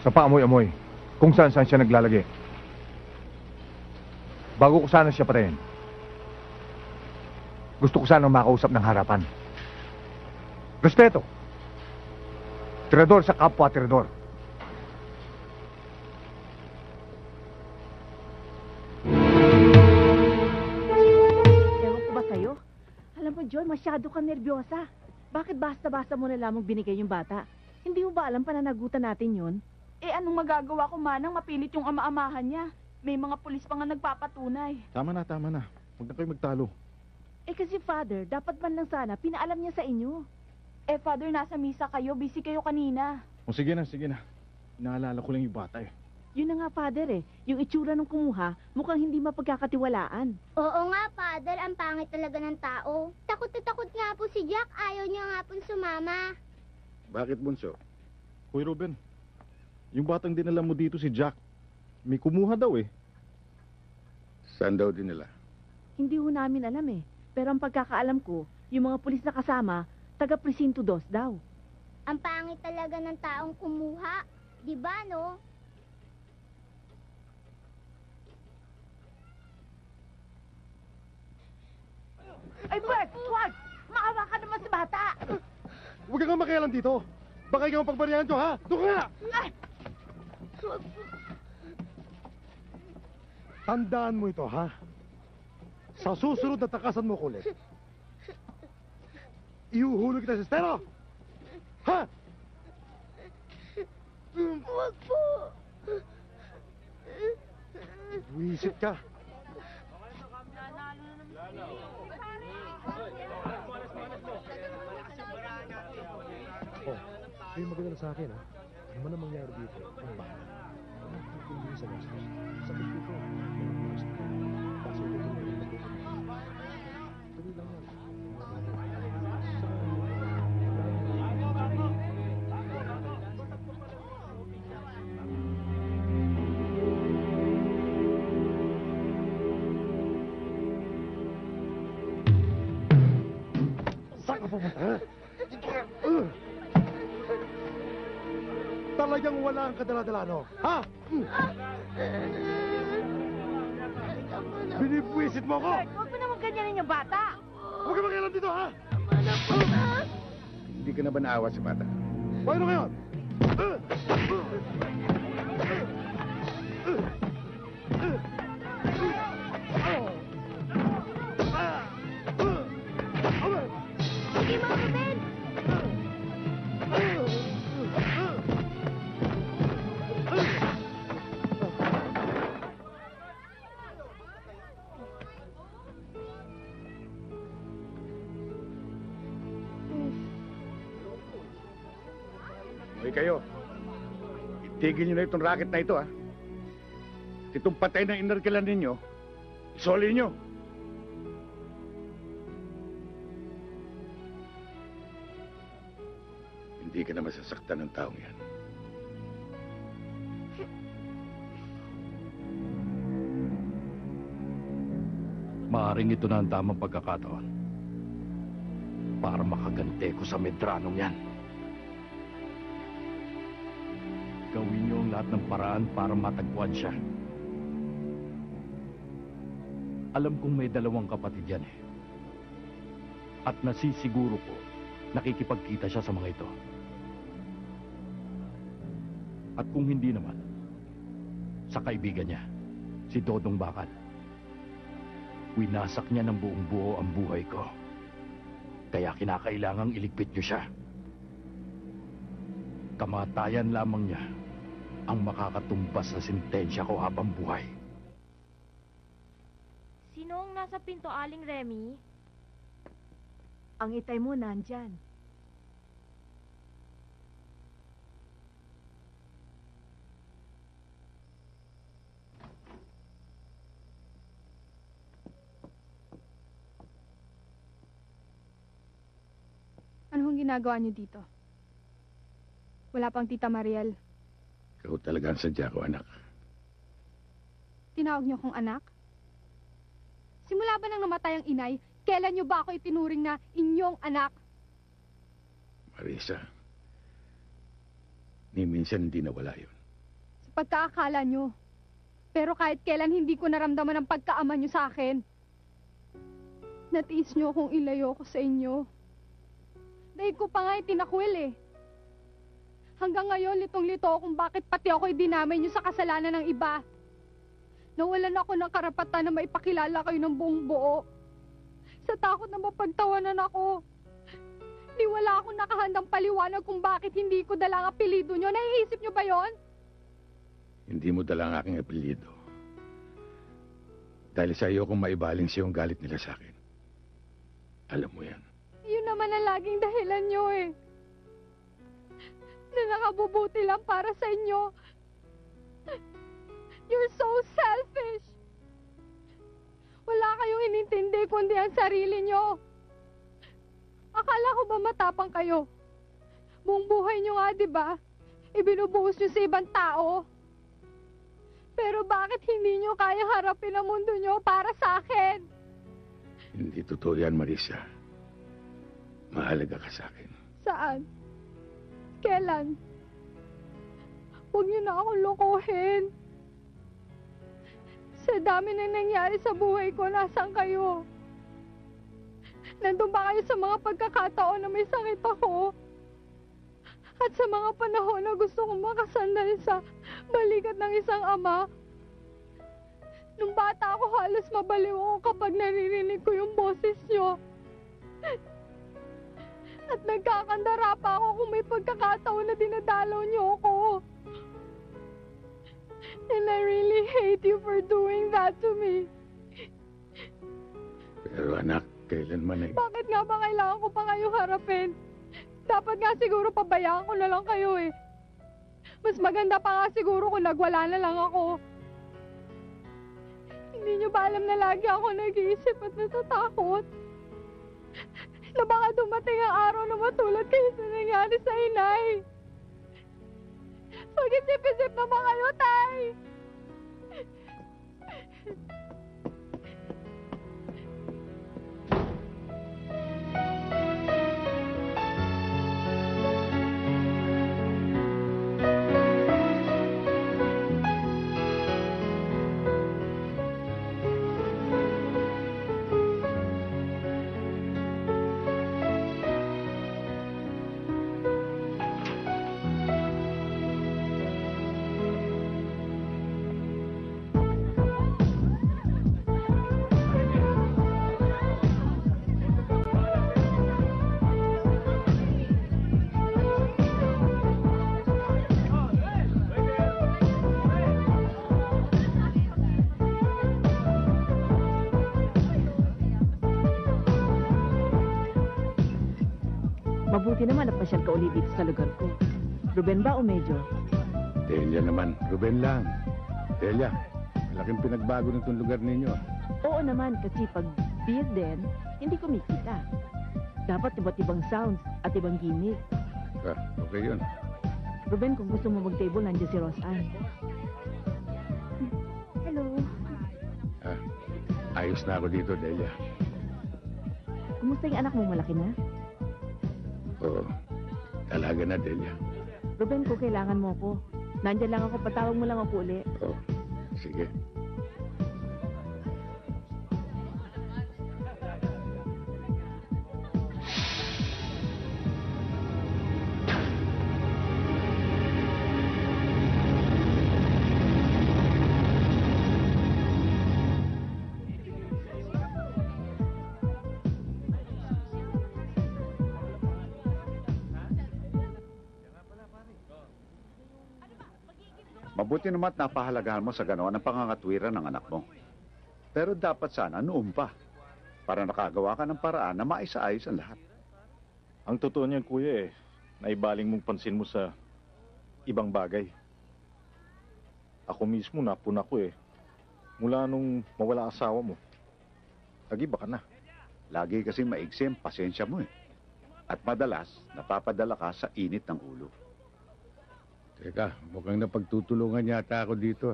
Sa paamoy-amoy, kung saan-saan siya naglalagi. Bago ko sana siya patayin, gusto ko sana makausap ng harapan. Respeto. Tirador sa kapwa tirador. Ewan ko ba sa'yo? Alam mo, Joy, masyado kang nervyosa. Bakit basta-basta mo na lamang binigay yung bata? Hindi mo ba alam pananagutan natin yun? Eh, anong magagawa ko, Manang? Mapilit yung ama-amahan niya. May mga pulis pa nga nagpapatunay. Tama na. Huwag na kayo magtalo. Eh kasi, Father, dapat man lang sana pinaalam niya sa inyo. Eh, Father, nasa misa kayo. Busy kayo kanina. O sige na. Inaalala ko lang yung bata eh. Yun na nga, Father, yung itsura ng kumuha, mukhang hindi mapagkakatiwalaan. Oo nga, Father. Ang pangit talaga ng tao. Takot na takot nga po si Jack. Ayaw niya nga po sumama. Bakit, Bunso? Hoy, Ruben. Yung batang dinala mo dito si Jack. May kumuha daw eh. Saan daw dinala? Hindi ho namin alam eh. Pero ang pagkakaalam ko, yung mga pulis na kasama, taga Presinto 2 daw. Ang pangit talaga ng taong kumuha. Di ba, no? Ay, Bert! Wag! Maawa ka naman sa bata! Huwag kang makialam dito. Baka ikaw ang pagbarihan ko, ha? Doon ka nga! Ay! Tandaan mo ito, ha? Sa susunod na takasan mo ko ulit, ihuhulog kita sa estero! Ha? Huwag po. Buisit ka. Oh, kayo maganda sa akin, ha? Ano man ang mangyari dito, ang bahala. Ano ang tutuloy sa gastos? Sa dito, kaso ito yung mga dali lang yan. Saan ka pumunta, ha? Dito ka! Talagang wala ang kadala-dala, no? Ha? Binibwisit mo ko! Huwag mo naman ganyanin yung bata! Huwag ka makialam dito, ha? Hindi ka na ba naawa sa bata? Paano ngayon? Sige, Mama Ben. Hoy kayo, itigil nyo na itong racket na ito, ha? Itong patay na inarkilan ninyo, isoli nyo. Hindi ka na masasaktan ng taong yan. Maaring ito na ang tamang pagkakataon para makagante ko sa Medranong yan. Gawin niyo ang lahat ng paraan para matagpuan siya. Alam kong may dalawang kapatid yan eh. At nasisiguro ko nakikipagkita siya sa mga ito. At kung hindi naman, sa kaibigan niya, si Dodong Bakal. Winasak niya ng buong buo ang buhay ko. Kaya kinakailangang iligpit niyo siya. Kamatayan lamang niya ang makakatumbas na sentensya ko habang buhay. Sino ang nasa pinto, Aling Remy? Ang itay mo nandyan. Ano hong ginagawa niyo dito? Wala pang Tita Mariel. Ikaw talaga ang sadya ko, anak. Tinawag niyo akong anak? Simula ba nang namatay ang inay, kailan niyo ba ako itinuring na inyong anak? Marisa, ni minsan hindi nawala yun. Sa pagkaakala niyo. Pero kahit kailan hindi ko naramdaman ang pagkaama niyo sa akin. Natiis niyo akong ilayo ko sa inyo. Dahil ko pa nga itinakwil eh. Hanggang ngayon, litong-lito kung bakit pati ako'y dinamay niyo sa kasalanan ng iba. Nawalan ako ng karapatan na maipakilala kayo ng buong buo. Sa takot na mapagtawanan ako. Di wala akong nakahandang paliwanag kung bakit hindi ko dala ang apelido niyo. Naiisip niyo ba yon? Hindi mo dala ang aking apelyido. Dahil sa iyo kung maibaling siya yung galit nila sa akin. Alam mo yan. Yun naman ang laging dahilan niyo eh. Na nakabubuti lang para sa inyo. You're so selfish. Wala kayong inintindi kundi ang sarili niyo. Akala ko ba matapang kayo? Buong buhay niyo nga, di ba? Ibinubuhos niyo sa ibang tao. Pero bakit hindi niyo kaya harapin ang mundo niyo para sa akin? Hindi totoo yan, Marisa. Mahalaga ka sa akin. Saan? Kailan? Huwag niyo na akong lokohin. Sa dami na nangyari sa buhay ko, nasaan kayo? Nandun ba kayo sa mga pagkakataon na may sakit ako? At sa mga panahon na gusto kong makasandal sa balikat ng isang ama? Nung bata ako, halos mabaliw ako kapag naririnig ko yung boses niyo. At nagkakandara pa ako kung may pagkakataon na dinadalaw niyo ako. And I really hate you for doing that to me. Pero anak, kailanman ay... Bakit nga ba kailangan ko pa kayo harapin? Dapat nga siguro pabayaan ko na lang kayo eh. Mas maganda pa nga siguro kung nagwala na lang ako. Hindi niyo ba alam na lagi ako nag-iisip at natatakot? Na baka dumating ang araw na matulad kayo sa nangyari sa inay. Mag-isip-isip na ba kayo, Tay? Mabuti naman napasyal ka ulit dito sa lugar ko. Ruben ba o Medyo? Delia naman, Ruben lang. Delia, malaking pinagbago na itong lugar ninyo. Oo naman, kasi pag beer din, hindi kumikita. Dapat iba't ibang sounds at ibang gimmick. Okay yun. Ruben, kung gusto mo mag-table, nandiyan si Roseanne. Hello. Ayos na ako dito, Delia. Kumusta yung anak mo, malaki na? Oo, talaga na, Delia. Ruben, kung kailangan mo ako, nandiyan lang ako, patawag mo lang ako uli. Oo, sige. Mabuti naman at napahalagahan mo sa ganoon ang pangangatwiran ng anak mo. Pero dapat sana noon pa, para nakagawa ka ng paraan na maisaayos ang lahat. Ang totoo niyan, kuya, naibaling mong pansin mo sa ibang bagay. Ako mismo napuna ko mula nung mawala asawa mo. Nag-iba ka na. Lagi kasi maigsi ang pasensya mo At madalas, napapadala ka sa init ng ulo. Teka, mukhang napagtutulungan yata ako dito.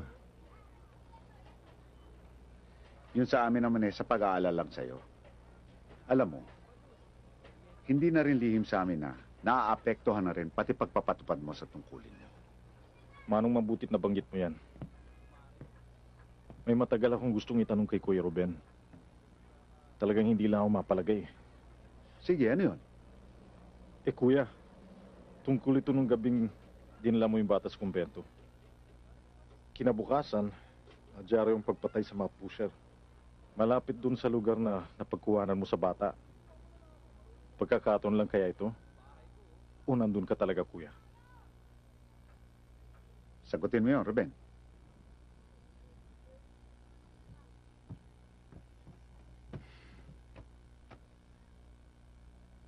Yun sa amin naman sa pag-aalala lang sa'yo. Alam mo, hindi na rin lihim sa amin na naaapektuhan na rin pati pagpapatupad mo sa tungkulin mo. Manong mabutit na banggit mo yan. May matagal akong gustong itanong kay Kuya Ruben. Talagang hindi lang ako mapalagay. Sige, ano yun? Kuya, tungkol ito nung gabing dinala mo yung bata sa kumbento. Kinabukasan, nadyari yung pagpatay sa mga pusher. Malapit dun sa lugar na napagkuhanan mo sa bata. Pagkakataon lang kaya ito? O nandun ka talaga, Kuya? Sagutin mo yun, Ruben.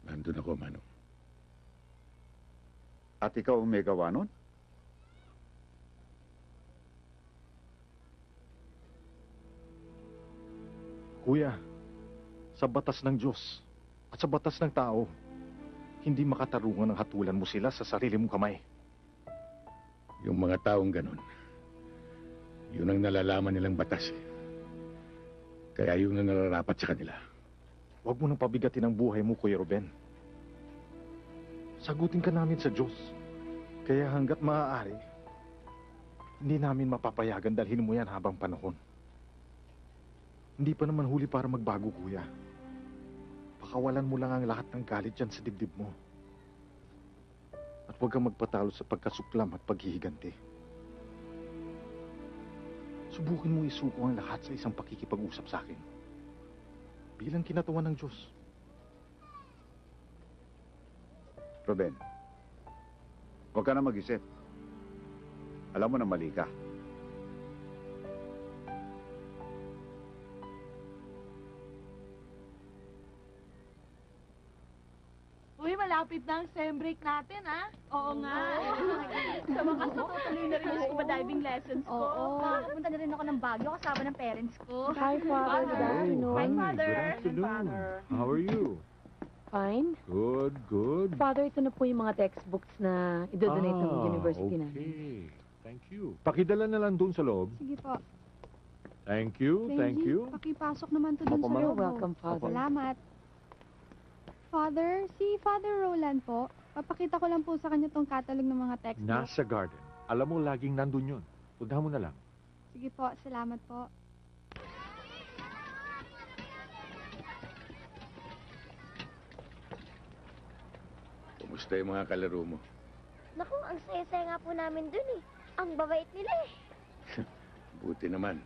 Nandun ako, Manong. At ikaw ang may gawa nun? Kuya, sa batas ng Diyos at sa batas ng tao, hindi makatarungan ng hatulan mo sila sa sarili mong kamay. Yung mga taong ganun, yun ang nalalaman nilang batas. Kaya yun ang nararapat sa kanila. Huwag mo nang pabigatin ang buhay mo, Kuya Ruben. Sagutin ka namin sa Diyos. Kaya hanggat maaari, hindi namin mapapayagan dalhin mo yan habang panahon. Hindi pa naman huli para magbago, Kuya. Pakawalan mo lang ang lahat ng galit dyan sa dibdib mo. At huwag kang magpatalo sa pagkasuklam at paghihiganti. Subukin mo isuko ang lahat sa isang pakikipag-usap sa akin. Bilang kinatawan ng Diyos. Ruben, huwag ka na mag-isip. Alam mo na mali ka. Uy, malapit na ang sem break natin, ha? Oo nga. Sa wakas natutuloy na rin yung scuba diving lessons ko. Oo. Pupunta na rin ako ng Baguio kasama ng parents ko. Hi, Father. Good afternoon. Hi, Father. Good afternoon. How are you? Fine. Good, good. Father, ito na po yung mga textbooks na idodonate ng university namin. Okay. Thank you. Pakidala na lang dun sa loob. Sige po. Thank you, thank Benji, you. pakipasok naman to dun Opo, sa ma'am. loob. Welcome, Father. Salamat. Father, si Father Roland po, papakita ko lang po sa kanya tong catalog ng mga textbooks. Nasa garden. Alam mo, laging nandun yun. Puntahan mo na lang. Sige po, salamat po. Kumusta yung mga kalaro mo? Naku, ang saya-saya nga po namin dun eh. Ang babait nila eh. Buti naman.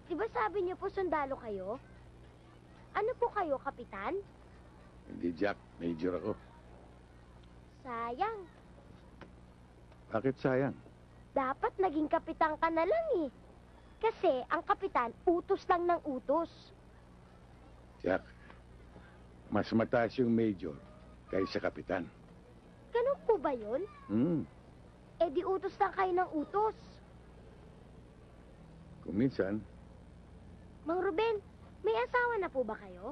Di ba sabi niyo po sundalo kayo? Ano po kayo, kapitan? Hindi, Jack. Major ako. Sayang. Bakit sayang? Dapat naging kapitan ka na lang eh. Kasi ang kapitan, utos lang ng utos. Jack, mas mataas yung major kaysa kapitan. Ganun po ba yun? Eh di utos lang kayo ng utos. Kung minsan, Mang Ruben, may asawa na po ba kayo?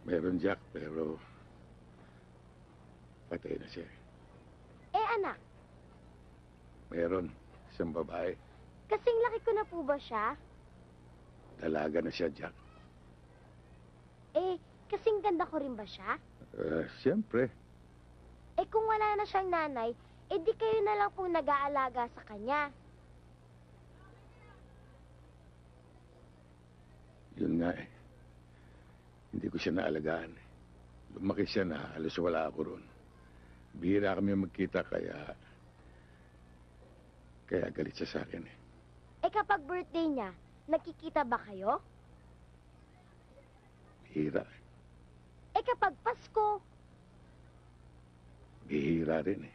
meron Jack, pero patay na siya. Eh anak, Meron isang babae. kasing laki ko na po ba siya? Dalaga na siya, Jack. Eh, kasing ganda ko rin ba siya? Siyempre. Eh kung wala na siyang nanay, eh di kayo na lang po nag-aalaga sa kanya. Yun nga eh. Hindi ko siya naalagaan eh. Lumaki siya na halos wala ako ron. Bihira kami magkita kaya galit siya sa akin eh. Eh kapag birthday niya, nagkikita ba kayo? Bihira. Eh kapag Pasko, Bihira rin eh.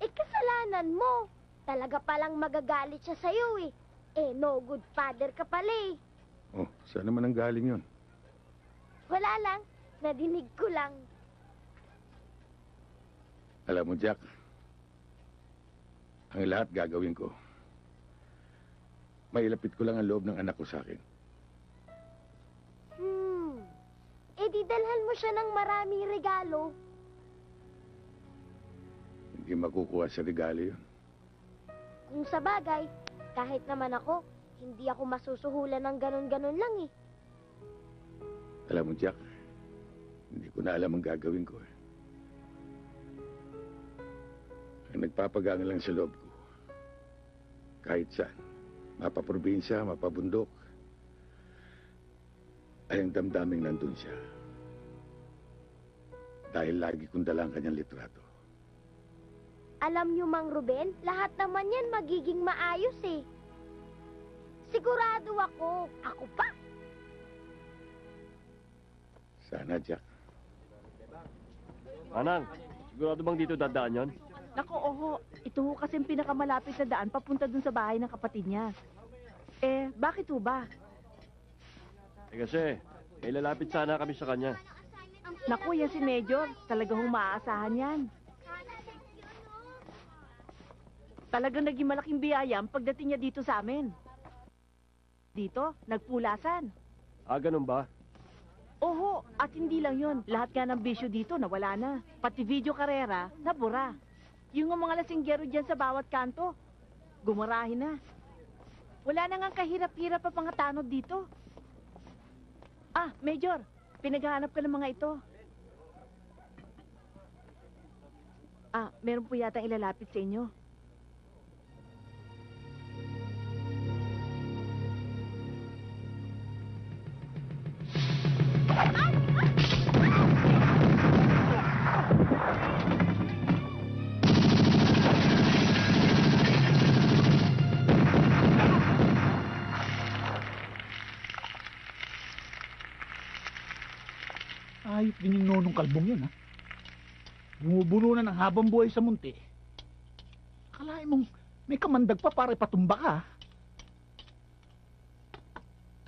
eh kasalanan mo. Talaga palang magagalit siya sa'yo eh. Eh no good father ka pala eh. Oh, saan naman ang galing yun? Wala lang, nadinig ko lang. Alam mo, Jack, ang lahat gagawin ko. Mailapit ko lang ang loob ng anak ko sa akin. Eh di dalhan mo siya ng maraming regalo. Hindi makukuha sa regalo yun. Kung sa bagay, kahit naman ako, Hindi ako masusuhulan ng ganon-ganon lang eh. Alam mo, Jack, hindi ko na alam ang gagawin ko. Ang nagpapagaan lang sa loob ko. Kahit saan, mapaprobinsya, mapabundok, ay ang damdaming nandun siya. Dahil lagi kong dala ang kanyang litrato. Alam niyo, Mang Ruben, lahat naman yan magiging maayos eh. Sigurado ako. Ako pa. Sana, Jack. Manang, sigurado bang dito dadaan yon? Nako, oho. Ito ho kasi yung pinakamalapit na daan papunta dun sa bahay ng kapatid niya. Eh, bakit ho ba? Kasi, may lalapit sana kami sa kanya. Naku, yan si Major. Talaga hong maaasahan yan. Talagang naging malaking biyaya ang pagdating niya dito sa amin. Dito, nagpulasan. Ah, ganun ba? Oho, at hindi lang yun. Lahat nga ng bisyo dito nawala na. Pati video karera, nabura. Yung mga lasinggero dyan sa bawat kanto, gumarahin na. Wala na nga kahirap-hirap pa mga tanod dito. Ah, Major, pinaghahanap ka ng mga ito. Ah, meron po yata ilalapit sa inyo. Ayop din yung nonong kalbong yun, ha? Bumubuno na ng habang buhay sa munti. Akalain mong may kamandag pa para ipatumba ka, ha?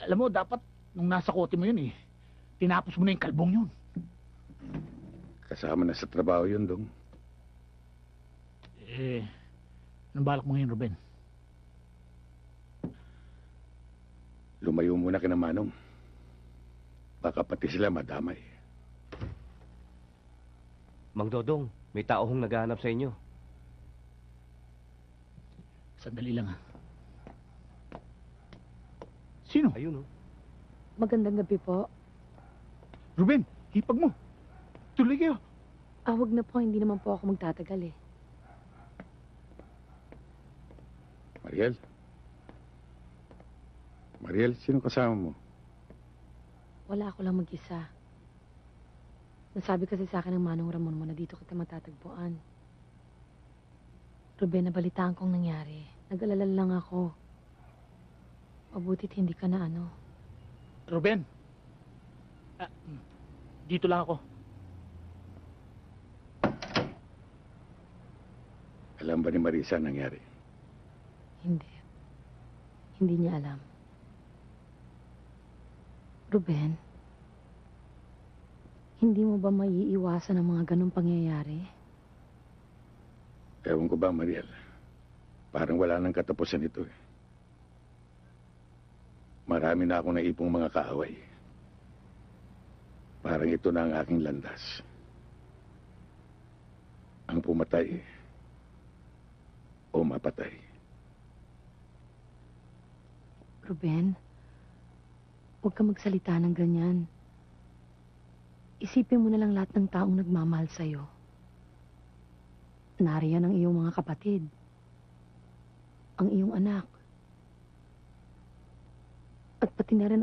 Alam mo, dapat nung nasa kote mo yun, tinapos mo na yung kalbong yun. Kasama na sa trabaho yun, Dong. Anong balak mo ngayon, Ruben? Lumayo muna ka na, Manong. Baka pati sila madamay. Mang Dodong, may tao hong naghahanap sa inyo. Sandali lang, ha? Sino? Ayun, oh. Magandang gabi po. Ruben, hipag mo. Tuloy kayo. Wag na po, hindi naman po ako magtatagal eh. Mariel? Mariel, sino kasama mo? Wala ako lang mag-isa. Nasabi kasi sa akin ng Manong Ramon mo na dito kita matatagpuan. Ruben, nabalitaan kong nangyari. Nag-alala lang ako. Mabutit hindi ka na ano. Ruben! Dito lang ako. Alam ba ni Marisa ang nangyari? Hindi. Hindi niya alam. Ruben, hindi mo ba maiiwasan ang mga ganong pangyayari? Ewan ko ba, Mariel? Parang wala nang katapusan ito eh. Marami na akong naipong mga kaaway. Parang ito na ang aking landas. Ang pumatay o mapatay. Ruben, huwag ka magsalita ng ganyan. Isipin mo na lang lahat ng taong nagmamahal sa'yo. Nariyan ang iyong mga kapatid. Ang iyong anak. At pati na rin...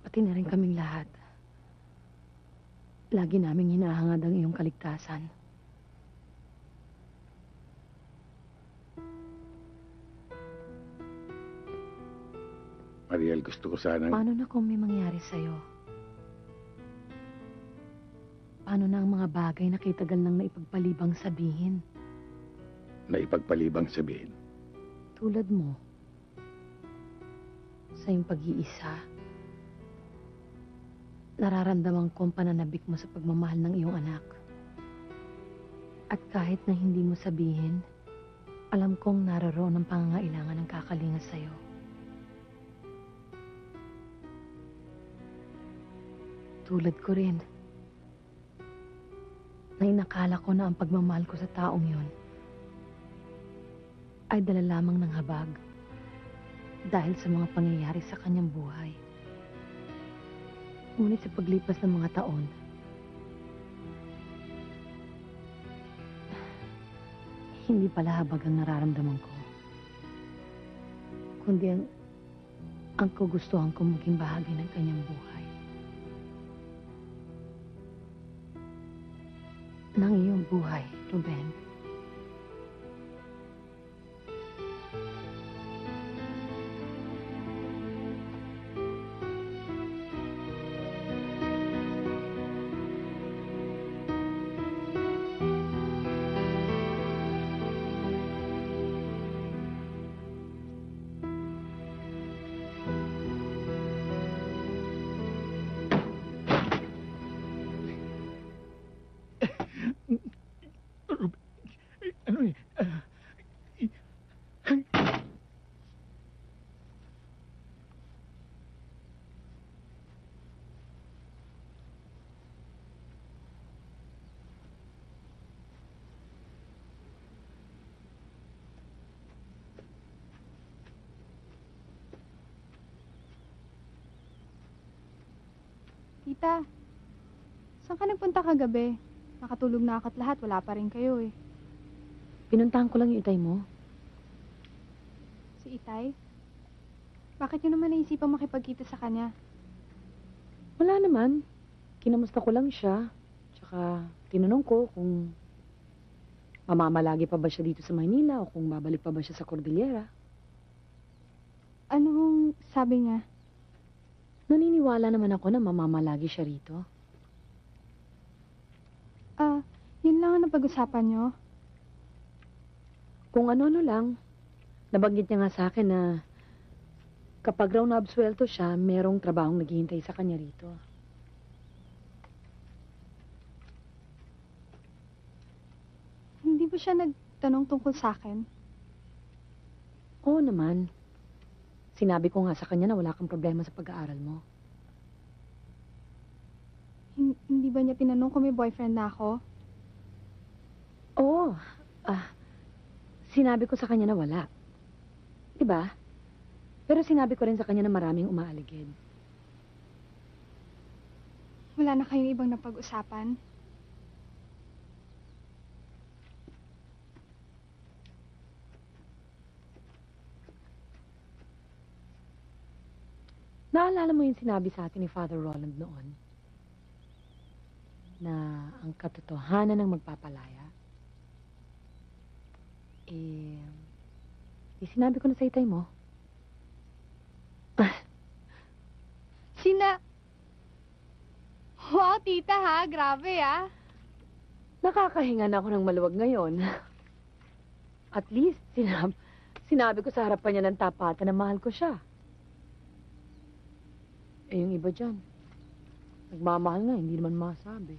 Pati na rin kaming lahat. Lagi naming hinahangad ang iyong kaligtasan. Mariel, gusto ko sana... Paano na kung may mangyari sa'yo? Paano na ang mga bagay na kitagal nang naipagpalibang sabihin? Naipagpalibang sabihin? Tulad mo, sa iyong pag-iisa, nararamdaman ko ang pananabik mo sa pagmamahal ng iyong anak. At kahit na hindi mo sabihin, alam kong naroroon ang pangangailangan ng kakalinga sa'yo. Tulad ko rin, na inakala ko na ang pagmamahal ko sa taong yon ay dala lamang ng habag dahil sa mga pangyayari sa kanyang buhay. Ngunit sa paglipas ng mga taon, hindi pala habag ang nararamdaman ko, kundi ang kagustuhan ko maging bahagi ng kanyang buhay. Ng iyong buhay, Ruben. Ano eh? Tita, saan ka nagpunta kagabi? Nakatulog na ako at lahat, wala pa rin kayo eh. Pinuntahan ko lang yung itay mo. Si Itay? Bakit nyo naman naisipang makipagkita sa kanya? Wala naman. Kinamusta ko lang siya. Tsaka tinanong ko kung mamamalagi pa ba siya dito sa Maynila o kung babalik pa ba siya sa Cordillera. Anong sabi niya? Naniniwala naman ako na mamamalagi siya rito. Yun lang ang napag-usapan nyo? Kung ano-ano lang. Nabanggit niya nga sa akin na kapag raw naabsuelto siya, merong trabahong naghihintay sa kanya rito. Hindi ba siya nagtanong tungkol sa akin? Oo naman. Sinabi ko nga sa kanya na wala kang problema sa pag-aaral mo. Hindi ba niya tinanong kung may boyfriend na ako? Oo. Sinabi ko sa kanya na wala. Diba? Pero sinabi ko rin sa kanya na maraming umaaligid. Wala na kayong ibang napag-usapan? Naalala mo yung sinabi sa atin ni Father Roland noon? Na ang katotohanan ng magpapalaya? Sinabi ko na sa itay mo. Wow, tita ha, grabe ha. Nakakahinga na ako ng maluwag ngayon. At least, sinabi ko sa harapan niya ng tapatan na mahal ko siya. Yung iba dyan, nagmamahal nga, hindi naman masabi.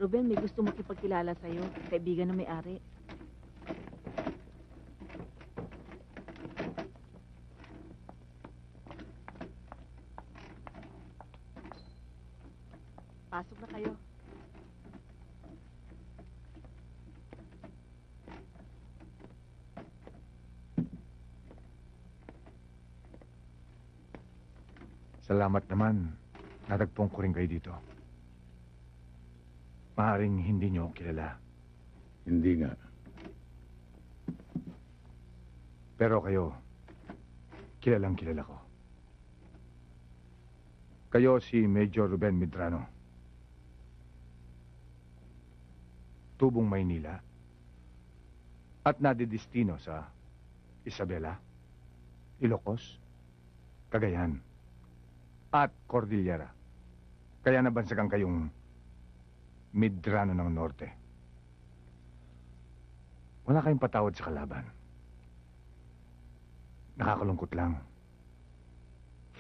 Ruben, may gusto makipagkilala sa'yo. Kaibigan na may-ari. Pasok na kayo. Salamat naman. Natagpong ko rin kayo dito. Maaaring hindi niyo ako kilala. Hindi nga. Pero kayo, kilalang kilala ko. Kayo si Major Ruben Medrano. Tubong Maynila. At nadidistino sa Isabela, Ilocos, Cagayan, at Cordillera. Kaya nabansagan kayong Medrano ng Norte. Wala kayong patawad sa kalaban. Nakakalungkot lang.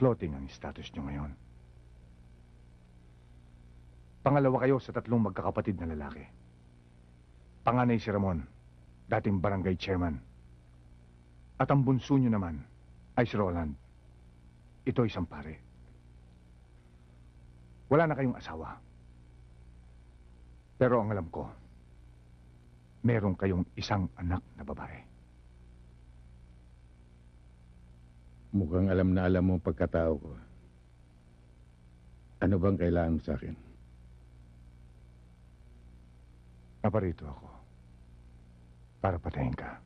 Floating ang status nyo ngayon. Pangalawa kayo sa 3 magkakapatid na lalaki. Panganay si Ramon, dating barangay chairman. At ang bunso nyo naman ay si Roland. Ito isang pare. Wala na kayong asawa. Pero ang alam ko, meron kayong isang anak na babae. Mukhang alam na alam mo ang pagkatao ko. Ano bang kailangan mo sa akin? Naparito ako para patayin ka.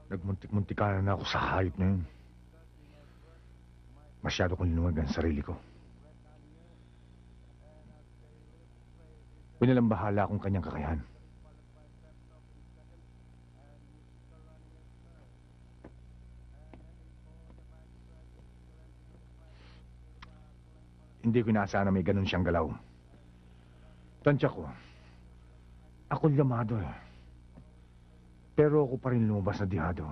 Nagmuntik-muntikanan na ako sa hayop na yun. Masyado kong linuwag ang sarili ko. Pinalambahala akong kanyang kakayahan. Hindi ko inaasahan na may ganun siyang galaw. Tansya ko, ako llamado eh. Pero ako pa rin lumabas na dihado.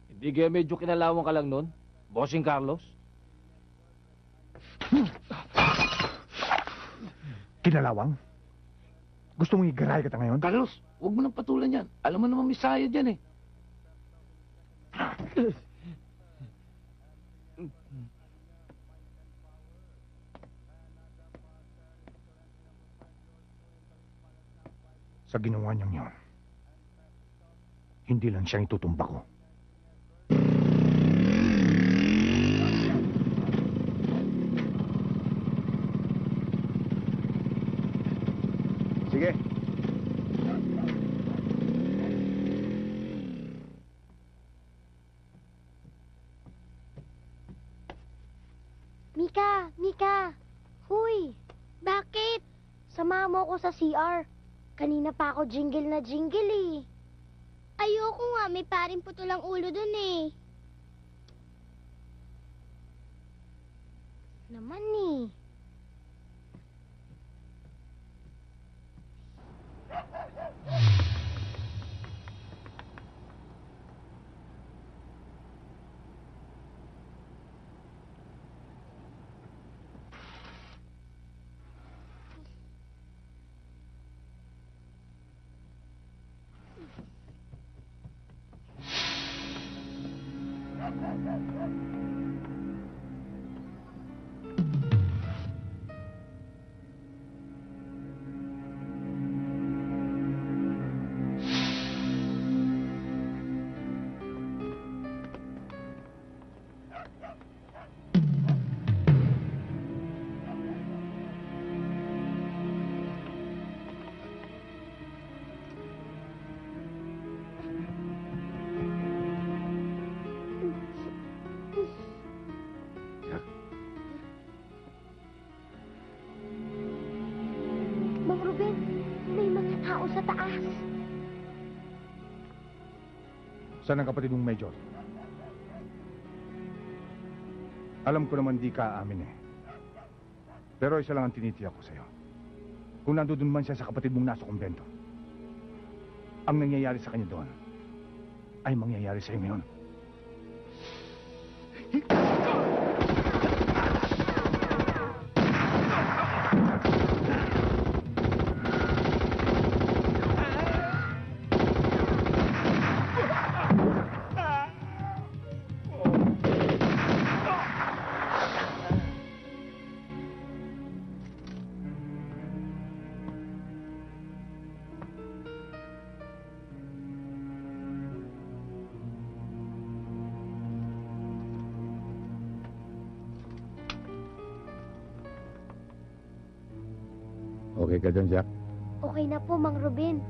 Hindi kaya medyo kinalawang ka lang nun, Bossing Carlos? Kinalawang? Gusto mong igaray kita ngayon? Carlos, huwag mo nang patulan yan. Alam mo naman may sayad yan eh. Sa ginawa niyang yun, hindi lang siyang itutumba ko. Sige. Mika! Mika! Huy! Bakit? Sama mo ako sa CR. Kanina pa ako jingle na jingle eh. Ayoko nga, may paring putol ang ulo dun eh. Naman eh. Mang Ruben, may mga tao sa taas. Saan ang kapatid mong Major? Alam ko naman di ka aamin eh. Pero isa lang ang tinitiyak ko sa'yo. Kung nandoon man siya sa kapatid mong nasa kumbento, ang nangyayari sa kanya doon ay mangyayari sa'yo ngayon. Okay ka dyan, Jack? Okay na po, Mang Ruben.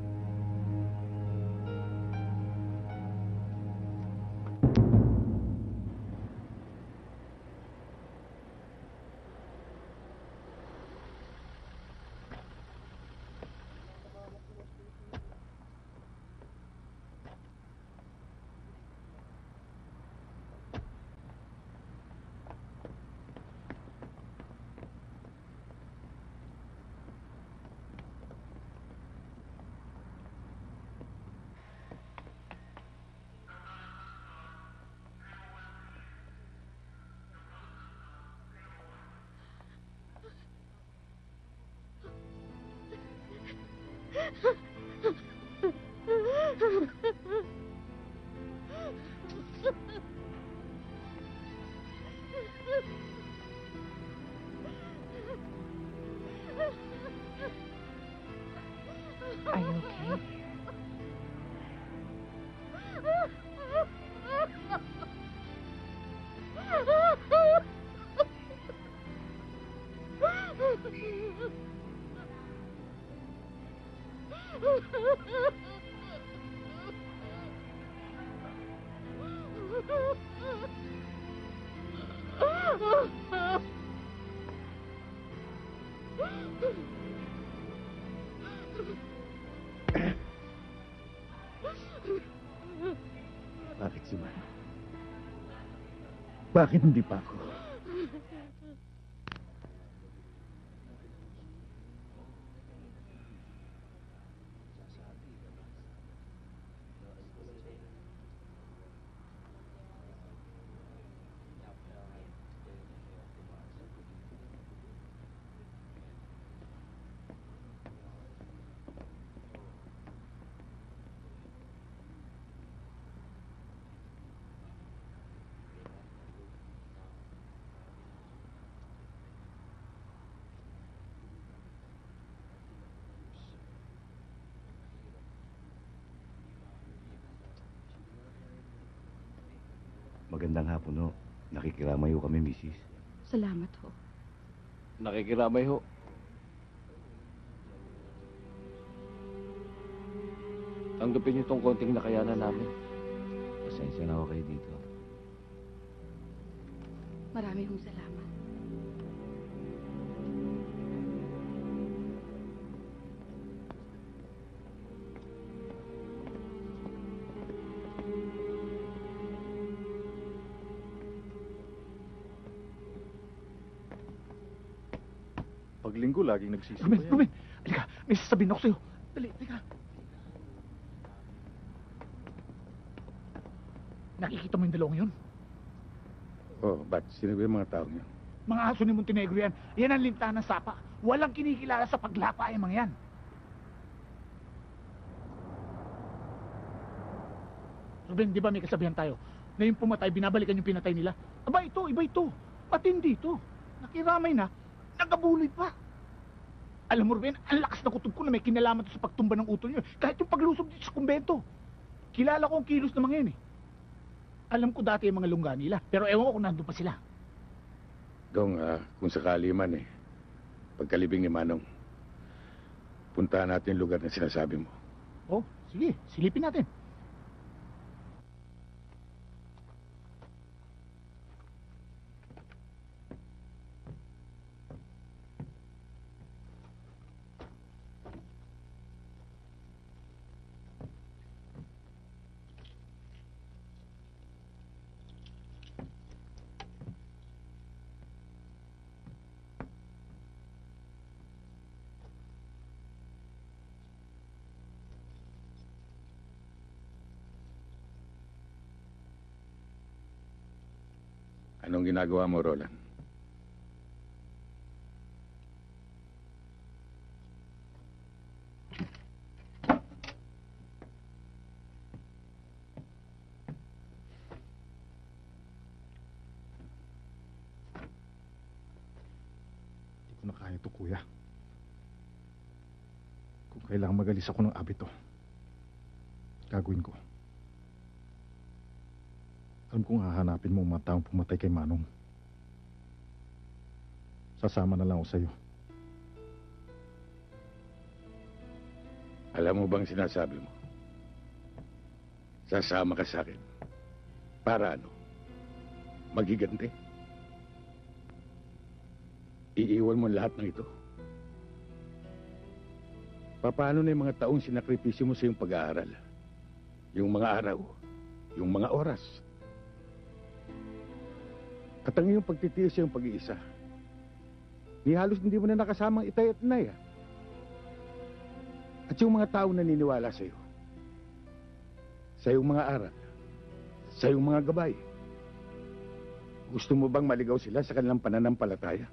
Are you okay? Bakit si Manong? Bakit hindi pa ako? Magandang hapon, ho. Nakikiramay ho kami, misis. Salamat ho. Nakikiramay ho. Tanggapin niyo tong konting nakayanan namin. Pasensya na ho kayo dito. Marami hong salamat. Paglinggo, laging nagsisipa Ruben, yan. Ruben! Halika, may sasabihin ako sa'yo. Dali, halika. Nakikita mo yung dalawang yun? Oh, ba't sinabi yung mga taong yun? Mga aso ni Montenegro yan. Yan ang linta ng sapa. Walang kinikilala sa paglapa yung mga yan. Ruben, di ba may kasabihan tayo? Na yung pumatay, binabalikan yung pinatay nila? Aba, iba ito. Matindi ito. Nakiramay na, nagabuloy pa. Alam mo, Ruben, ang lakas na kutob ko na may kinalaman to sa pagtumba ng utol nyo. Kahit yung paglusob dito sa kumbento. Kilala ko ang kilos ng mga yan eh. Alam ko dati yung mga lungga nila, pero ewan ko kung nandun pa sila. Dong, kung sakali man pagkalibing ni Manong, puntahan natin yung lugar na sinasabi mo. Oh, sige, silipin natin. Anong ginagawa mo, Roland? Hindi ko na kaya ito, kuya. Kung kailangan magalis ako ng abito, gagawin ko. Alam kong hahanapin mo ang mga taong pumatay kay Manong. Sasama na lang ako sa'yo. Alam mo bang sinasabi mo? Sasama ka sa akin. Para ano? Magigante? Iiwan mo lahat ng ito? Paano na yung mga taong sinakripisyo mo sa iyong pag-aaral? Yung mga araw, yung mga oras. At ang iyong pagtitiis sa iyong pag-iisa. Ni halos hindi mo na nakasamang itay at inay. At yung mga taong naniniwala sa iyo. Sa iyong mga aral. Sa iyong mga gabay. Gusto mo bang maligaw sila sa kanilang pananampalataya?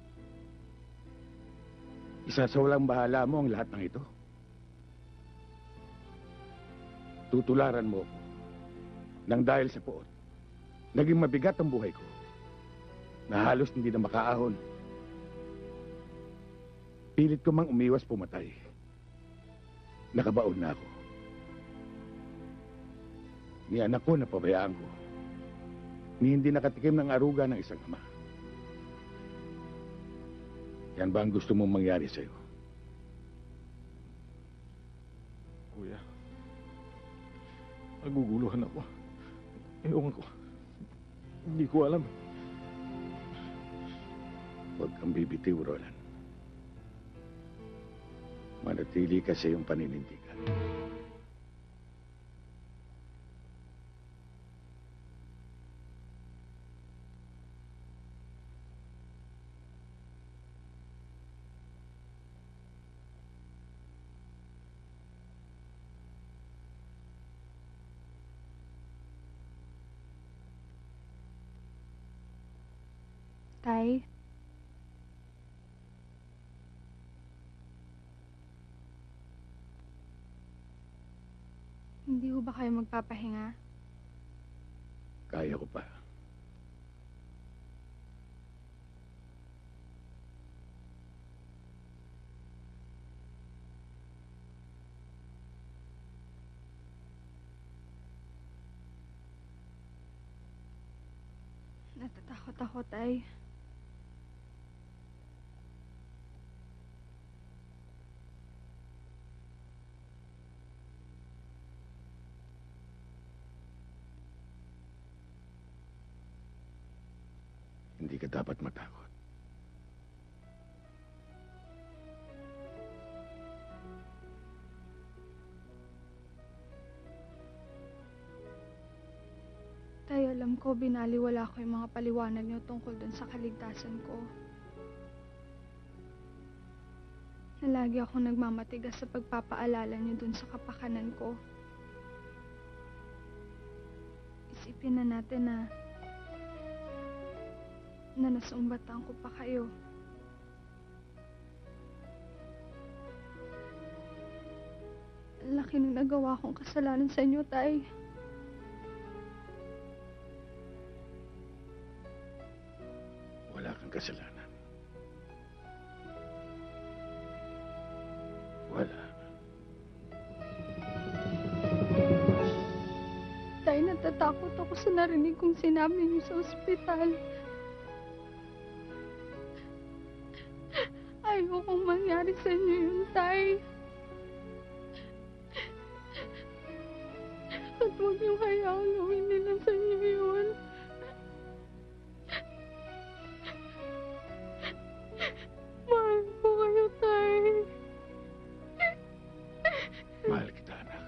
Isa sa walang bahala mo ang lahat ng ito. Tutularan mo ako nang dahil sa poot, naging mabigat ang buhay ko. na halos hindi na makaahon. Pilit ko mang umiwas pumatay. Nakabaon na ako. Ni anak ko napabayaan ko. Ni hindi nakatikim ng aruga ng isang ama. Yan ba ang gusto mong mangyari sa'yo? Kuya, naguguluhan ako. Ewan ko. Hindi ko alam. Huwag kang bibitiw, Roland. Manatili ka sa iyong paninindigan. Tay? Hindi ho ba kayo magpapahinga? Kaya ko pa. Natatakot ako, Tay. Hindi ka dapat matakot. Tay, alam ko, binaliwala ko yung mga paliwanag niyo tungkol dun sa kaligtasan ko. Na lagi akong nagmamatigas sa pagpapaalala niyo dun sa kapakanan ko. Isipin na natin na nasumbatan ko pa kayo. Ang laki ng nagawa kong kasalanan sa inyo, Tay. Wala kang kasalanan. Wala. Tay, natatakot ako sa narinig kong sinabi niyo sa ospital. Ayokong mangyari sa inyo yun, Tay. At huwag niyong hayaang gawin nila sa inyo yun. Mahal ko kayo, Tay. Mahal kita, anak.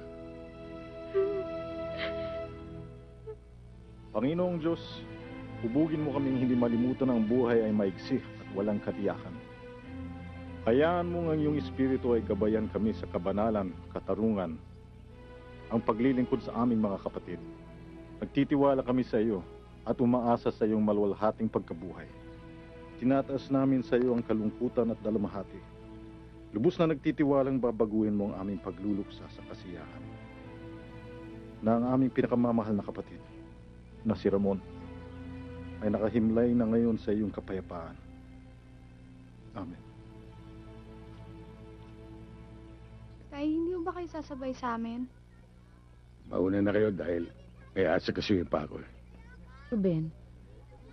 Panginoong Diyos, hubugin mo kaming hindi malimutan ang buhay ay maigsi at walang katiyakan. Hayaan mo ang iyong espiritu ay gabayan kami sa kabanalan, katarungan, ang paglilingkod sa aming mga kapatid. Nagtitiwala kami sa iyo at umaasa sa iyong maluwalhating pagkabuhay. Tinataas namin sa iyo ang kalungkutan at dalamhati. Lubos na nagtitiwalang babaguhin mo ang aming pagluluksa sa kasiyahan. Na ang aming pinakamamahal na kapatid, na si Ramon, ay nakahimlay na ngayon sa iyong kapayapaan. Amen. Tay, hindi ba kayo sasabay sa amin? Mauna na kayo dahil may asa kasi pa ako. Ruben,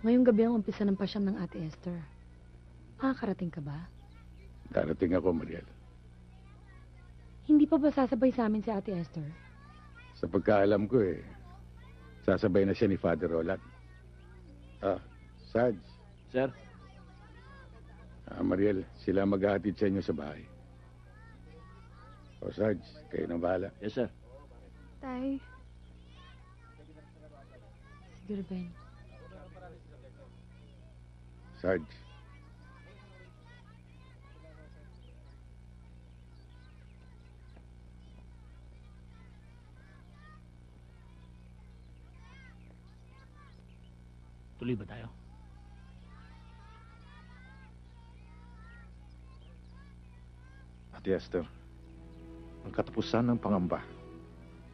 ngayong gabi ang umpisa ng pasyam ng Ate Esther. Makakarating ka ba? Darating ako, Mariel. Hindi pa ba sasabay sa amin si Ate Esther? Sa pagkaalam ko sasabay na siya ni Father Roland. Sarge. Sir? Mariel, sila maghahatid sa inyo sa bahay. O Sarge, kayo na bahala. Yes, sir. Tay. Sige, Ruben. Sarge. Tuloy ba tayo? Ate Esther, ang katapusan ng pangamba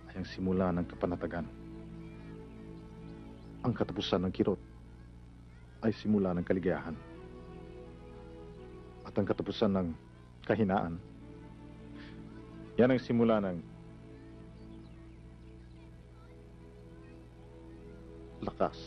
ay ang simula ng kapanatagan. Ang katapusan ng kirot ay simula ng kaligayahan. At ang katapusan ng kahinaan, yan ang simula ng lakas.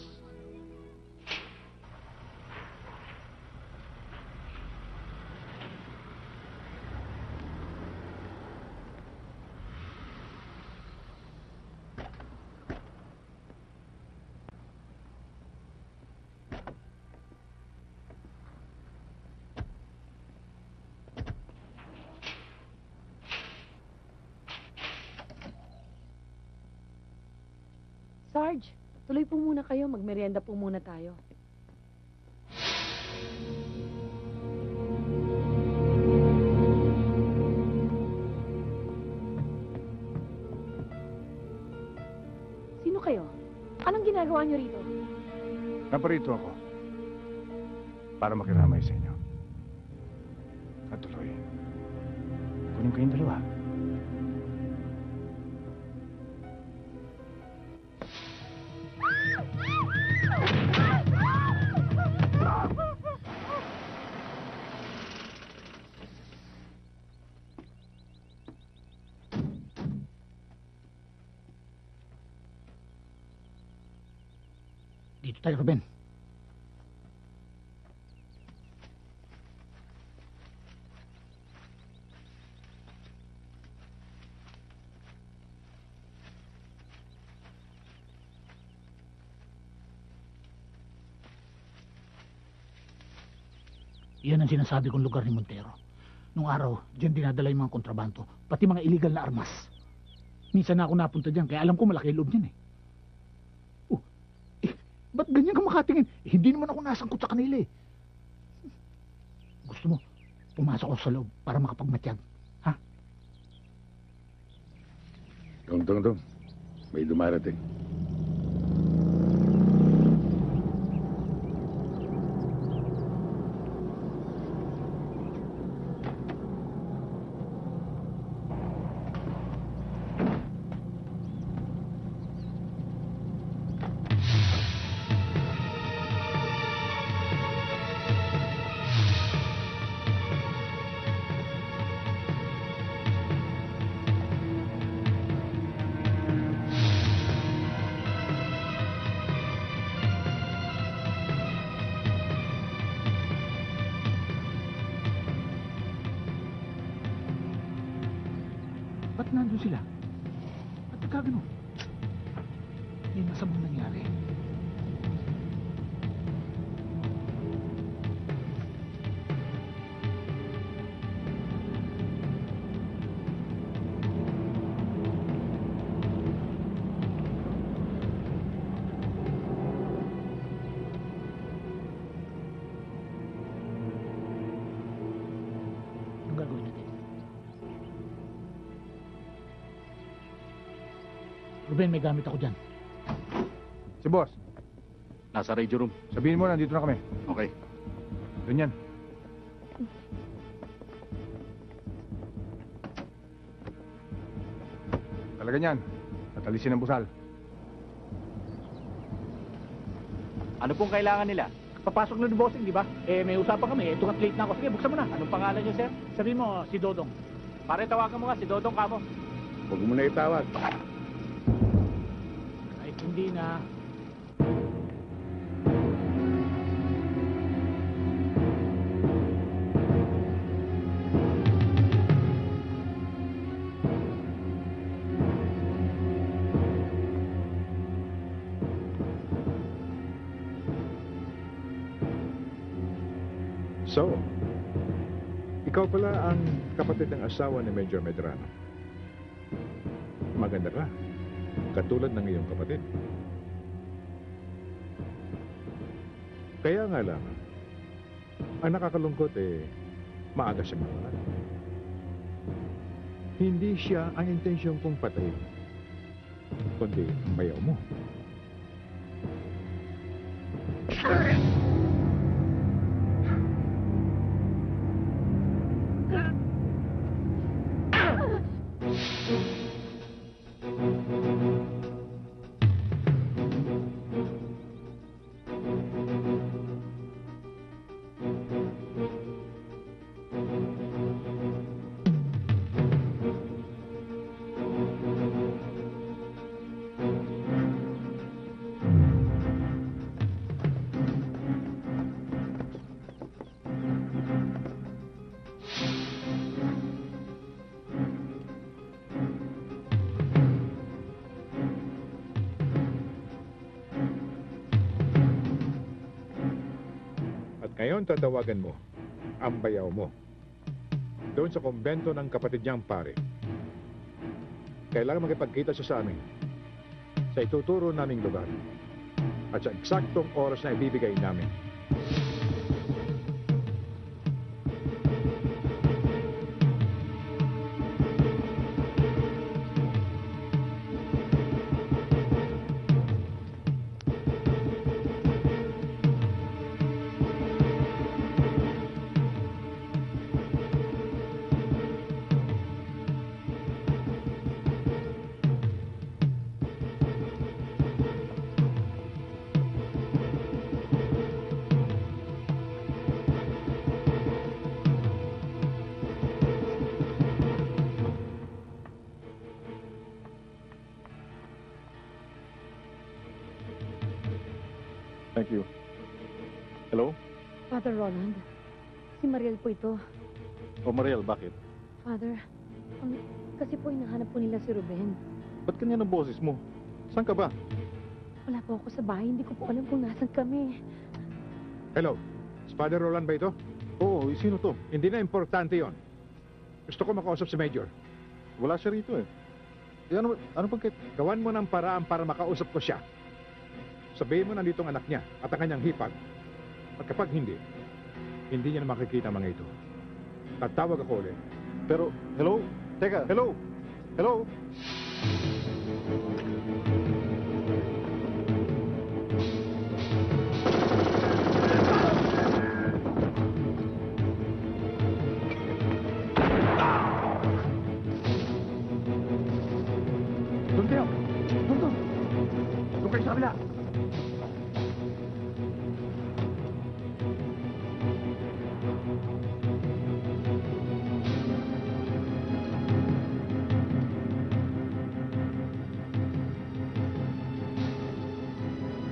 Sarge, tuloy po muna kayo. Magmerienda po muna tayo. Sino kayo? Anong ginagawa niyo rito? Naparito ako para makiramay sa inyo. At tuloy, kunin kayong dalawa. Dito tayo, Ruben. Yan ang sinasabi kong lugar ni Montero. Nung araw, diyan dinadala yung mga kontrabando, pati mga illegal na armas. Minsan na ako napunta diyan, kaya alam ko malaki yung loob niyan eh. Ba't ganyan ka makatingin? Hindi naman ako nasangkot sa kanila eh. Gusto mo, pumasok ako sa loob para makapagmatyag. Ha? Dong. May dumarating. Ba't nandun sila? Ba't nagkagano? May masamang nangyari. Anong gagawin natin? Ruben, may gamit ako dyan. Si boss, Nasa radio room. sabihin mo nandito na kami. Okay. Doon yan. Talaga niyan. Tatalisin ang busal. Ano pong kailangan nila? Papasok na ni bossing, di ba? Eh, may usapan kami. Ito nga late na ako. Sige, buksan mo na. Anong pangalan niyo, sir? Sabihin mo, si Dodong. Pare, tawagan mo nga si Dodong kamo. Huwag mo na itawag. Kahit hindi na. So, ikaw pala ang kapatid ng asawa ni Major Medrano. Maganda ka. Katulad ng iyong kapatid. Kaya nga lang, ang nakakalungkot maaga siya mawala. Hindi siya ang intensyon kong patayin, kundi mayaw mo. Ngayon tatawagan mo ang bayaw mo doon sa kumbento ng kapatid niyang pare. Kailangan makipagkita siya sa amin sa ituturo naming lugar at sa eksaktong oras na ibibigay namin. Thank you. Hello? Father Roland, si Mariel po ito. O Mariel, bakit? Father, kasi po hinahanap po nila si Ruben. Ba't kanya ng boses mo? Saan ka ba? Wala po ako sa bahay, hindi ko po alam kung nasan kami. Hello, Father Roland ba ito? Oo, sino to? Hindi na importante yon. Gusto ko makausap si Major. Wala siya rito eh. Ano pagkit? Gawan mo ng paraan para makausap ko siya. Sabihin mo nandito ang anak niya at ang kanyang hipag. At kapag hindi niya na makikita ang mga ito. Tatawag ako ulit. Pero, hello? Teka. Hello? Hello? Doon kayo! Doon! Doon kayo sa kabila!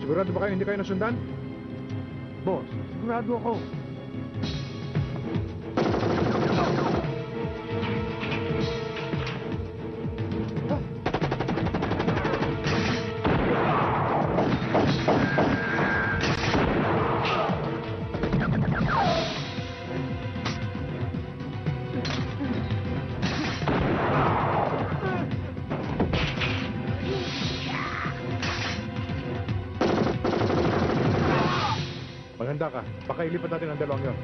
Sigurado ba kayo hindi kayo nasundan? Boss, sigurado ako. Maghanda ka. Baka ilipat natin ang dalawang yon.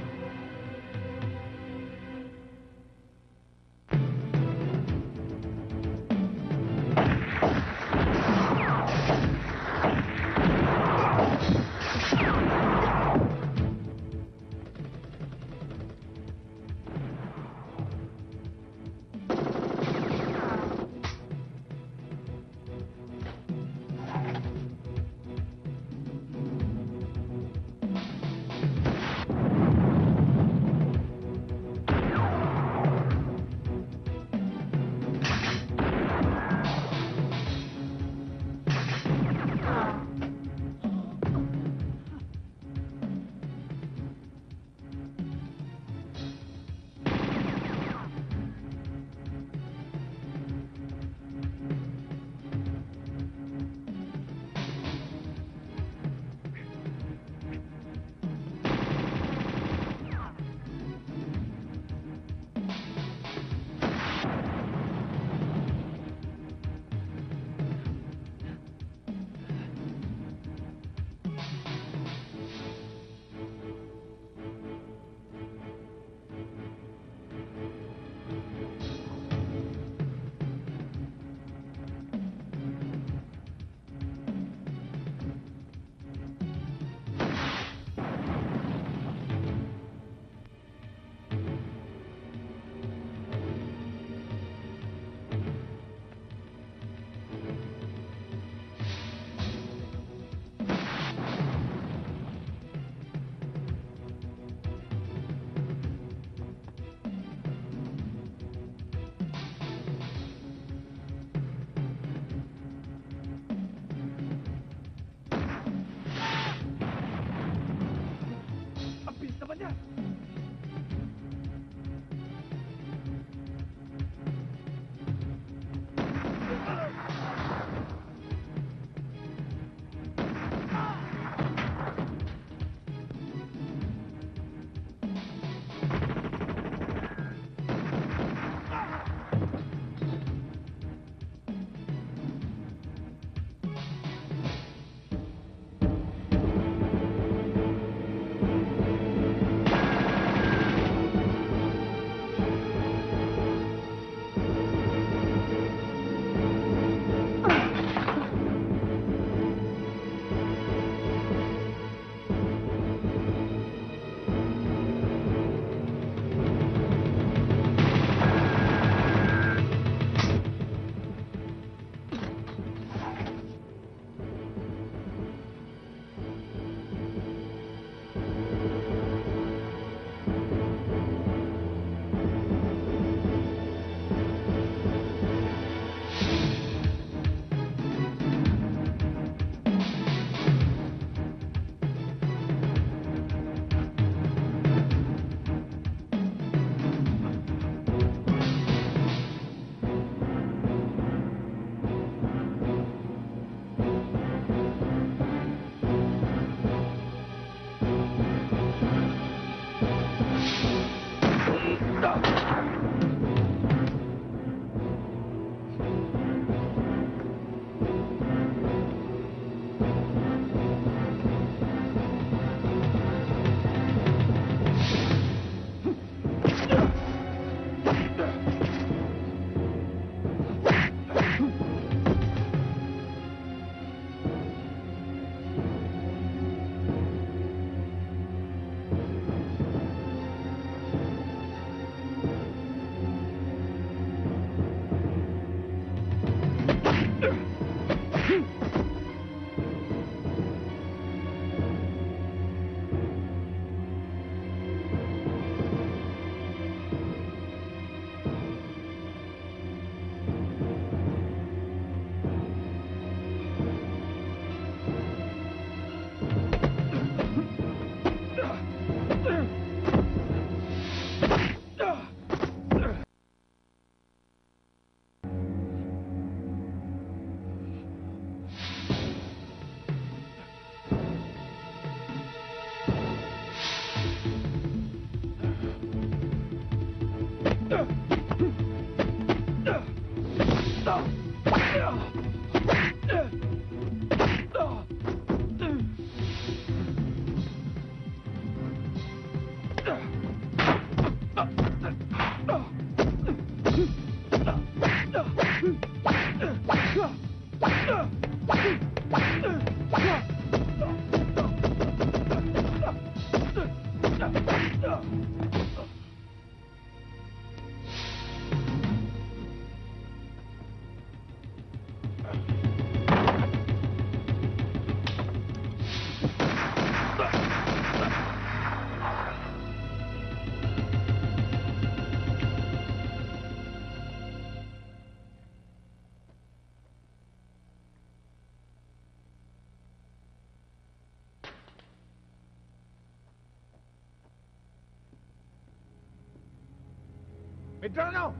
Medrano!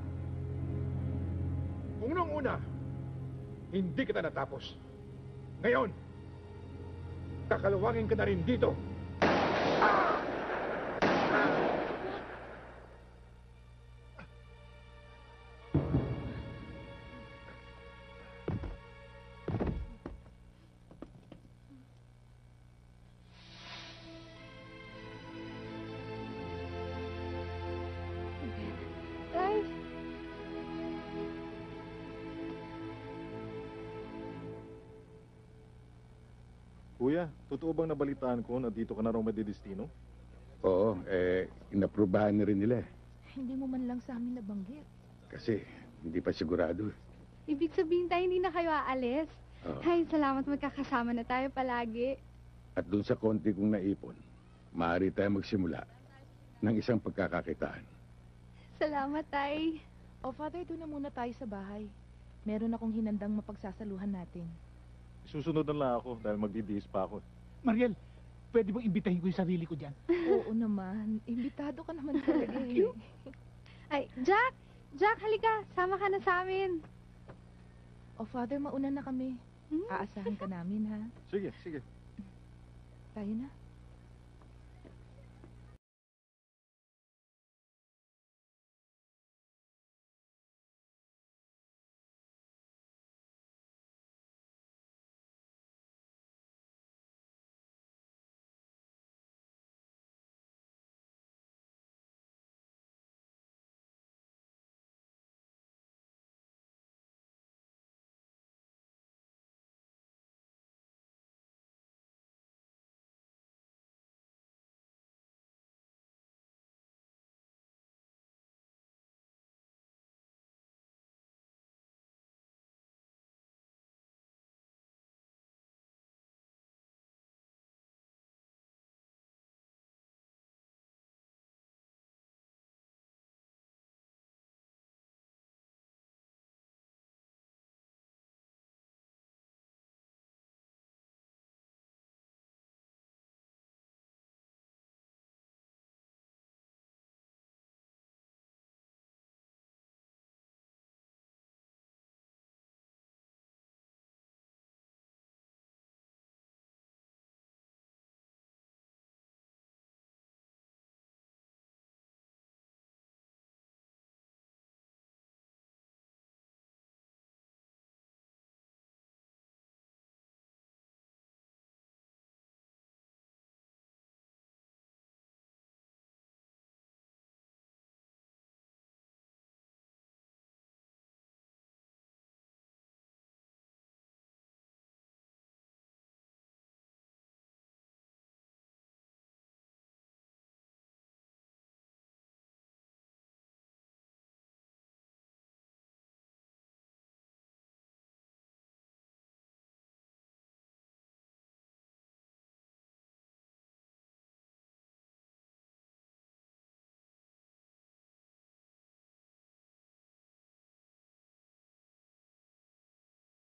Kung nung una, hindi kita natapos. Ngayon, kakalawangin ka na rin dito. Tay, Kuya, totoo bang nabalitaan ko na dito ka na raw madidestino? Oo, inaprubahan na rin nila eh. Hindi mo man lang sa amin nabanggit. Kasi hindi pa sigurado eh. ibig sabihin tayo hindi na kayo aalis? Oo. Ay, salamat magkakasama na tayo palagi. At dun sa konti kong naipon, maaari tayo magsimula ng isang pagkakakitaan. Salamat, Tay. O, Father, doon na muna tayo sa bahay. Meron akong hinandang mapagsasaluhan natin. Susunod na lang ako dahil magdidiis pa ako. Mariel, pwede bang imbitahin ko yung sarili ko dyan? Oo naman. Imbitado ka naman talaga eh. Ay, Jack! Jack, halika. Sama ka na sa amin. O, Father, mauna na kami. Aasahan ka namin, ha? Sige, sige. Tayo na.